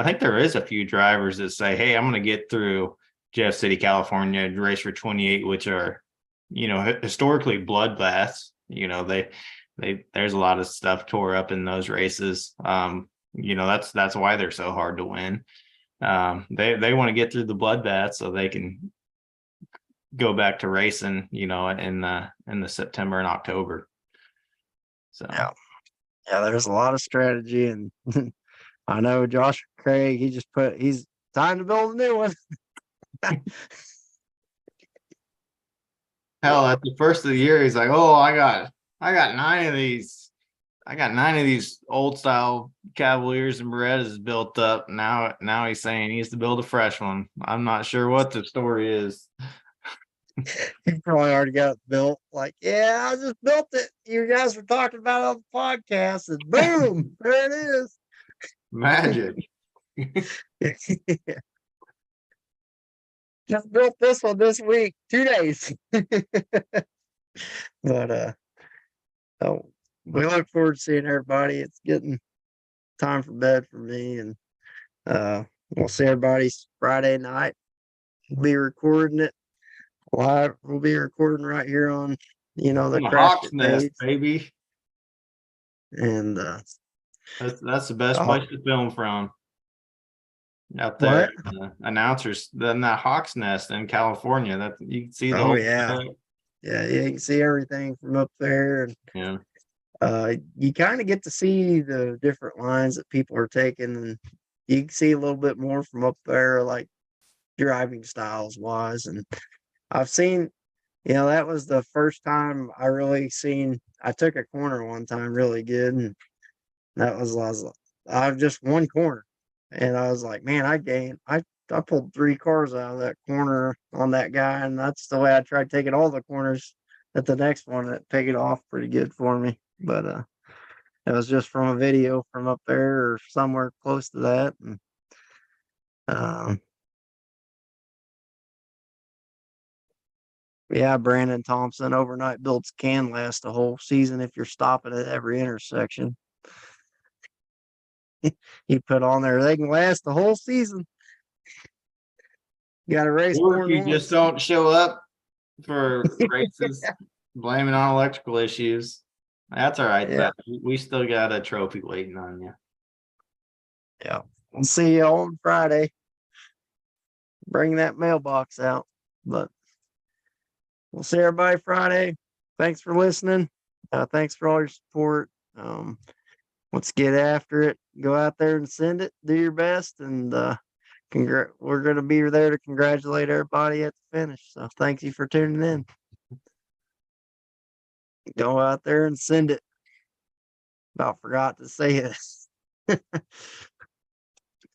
Speaker 2: think there is a few drivers that say, "Hey, I'm going to get through Jeff City, California, race for 28," which are, historically bloodbaths. There's a lot of stuff tore up in those races. That's why they're so hard to win. They want to get through the bloodbath so they can go back to racing, in the September and October. So
Speaker 1: Yeah, there's a lot of strategy, and I know Josh Craig. He's time to build a new one.
Speaker 2: hell, at the first of the year, he's like, "Oh, I got 9 of these. I got 9 of these old style Cavaliers and Berettas built up." Now he's saying he needs to build a fresh one. I'm not sure what the story is.
Speaker 1: He probably already got it built. Like, yeah, I just built it. You guys were talking about it on the podcast, and boom, there it is.
Speaker 2: Magic.
Speaker 1: Just built this one this week, 2 days. But oh, we look forward to seeing everybody. It's getting time for bed for me, and we'll see everybody Friday night. We'll be recording it live. We'll be recording right here on the
Speaker 2: On the
Speaker 1: Crash
Speaker 2: Hawk's
Speaker 1: It
Speaker 2: Nest,
Speaker 1: page,
Speaker 2: baby.
Speaker 1: and
Speaker 2: That's the best
Speaker 1: Oh.
Speaker 2: place to film from. Out there, announcers. Then that Hawk's Nest in California. That you can see the
Speaker 1: Oh
Speaker 2: whole
Speaker 1: yeah. Yeah, you can see everything from up there, and
Speaker 2: yeah.
Speaker 1: you kind of get to see the different lines that people are taking, and you can see a little bit more from up there, like driving styles wise. And I've seen, that was the first time I really seen. I took a corner one time really good, and that was I was just one corner, and I was like, man, I pulled 3 cars out of that corner on that guy, and that's the way I tried taking all the corners at the next one. That paid it off pretty good for me. But it was just from a video from up there or somewhere close to that. And yeah, Brandon Thompson, overnight builds can last a whole season if you're stopping at every intersection. He put on there, they can last the whole season. You got to race
Speaker 2: Or
Speaker 1: more
Speaker 2: if
Speaker 1: than
Speaker 2: you just
Speaker 1: once.
Speaker 2: don't show up for races, blame it on electrical issues. That's all right.
Speaker 1: Yeah.
Speaker 2: We still got a trophy waiting on you.
Speaker 1: Yeah. We'll see you on Friday. Bring that mailbox out. But we'll see everybody Friday. Thanks for listening. Thanks for all your support. Let's get after it. Go out there and send it. Do your best. And we're going to be there to congratulate everybody at the finish. So thank you for tuning in. Go out there and send it. About forgot to say it.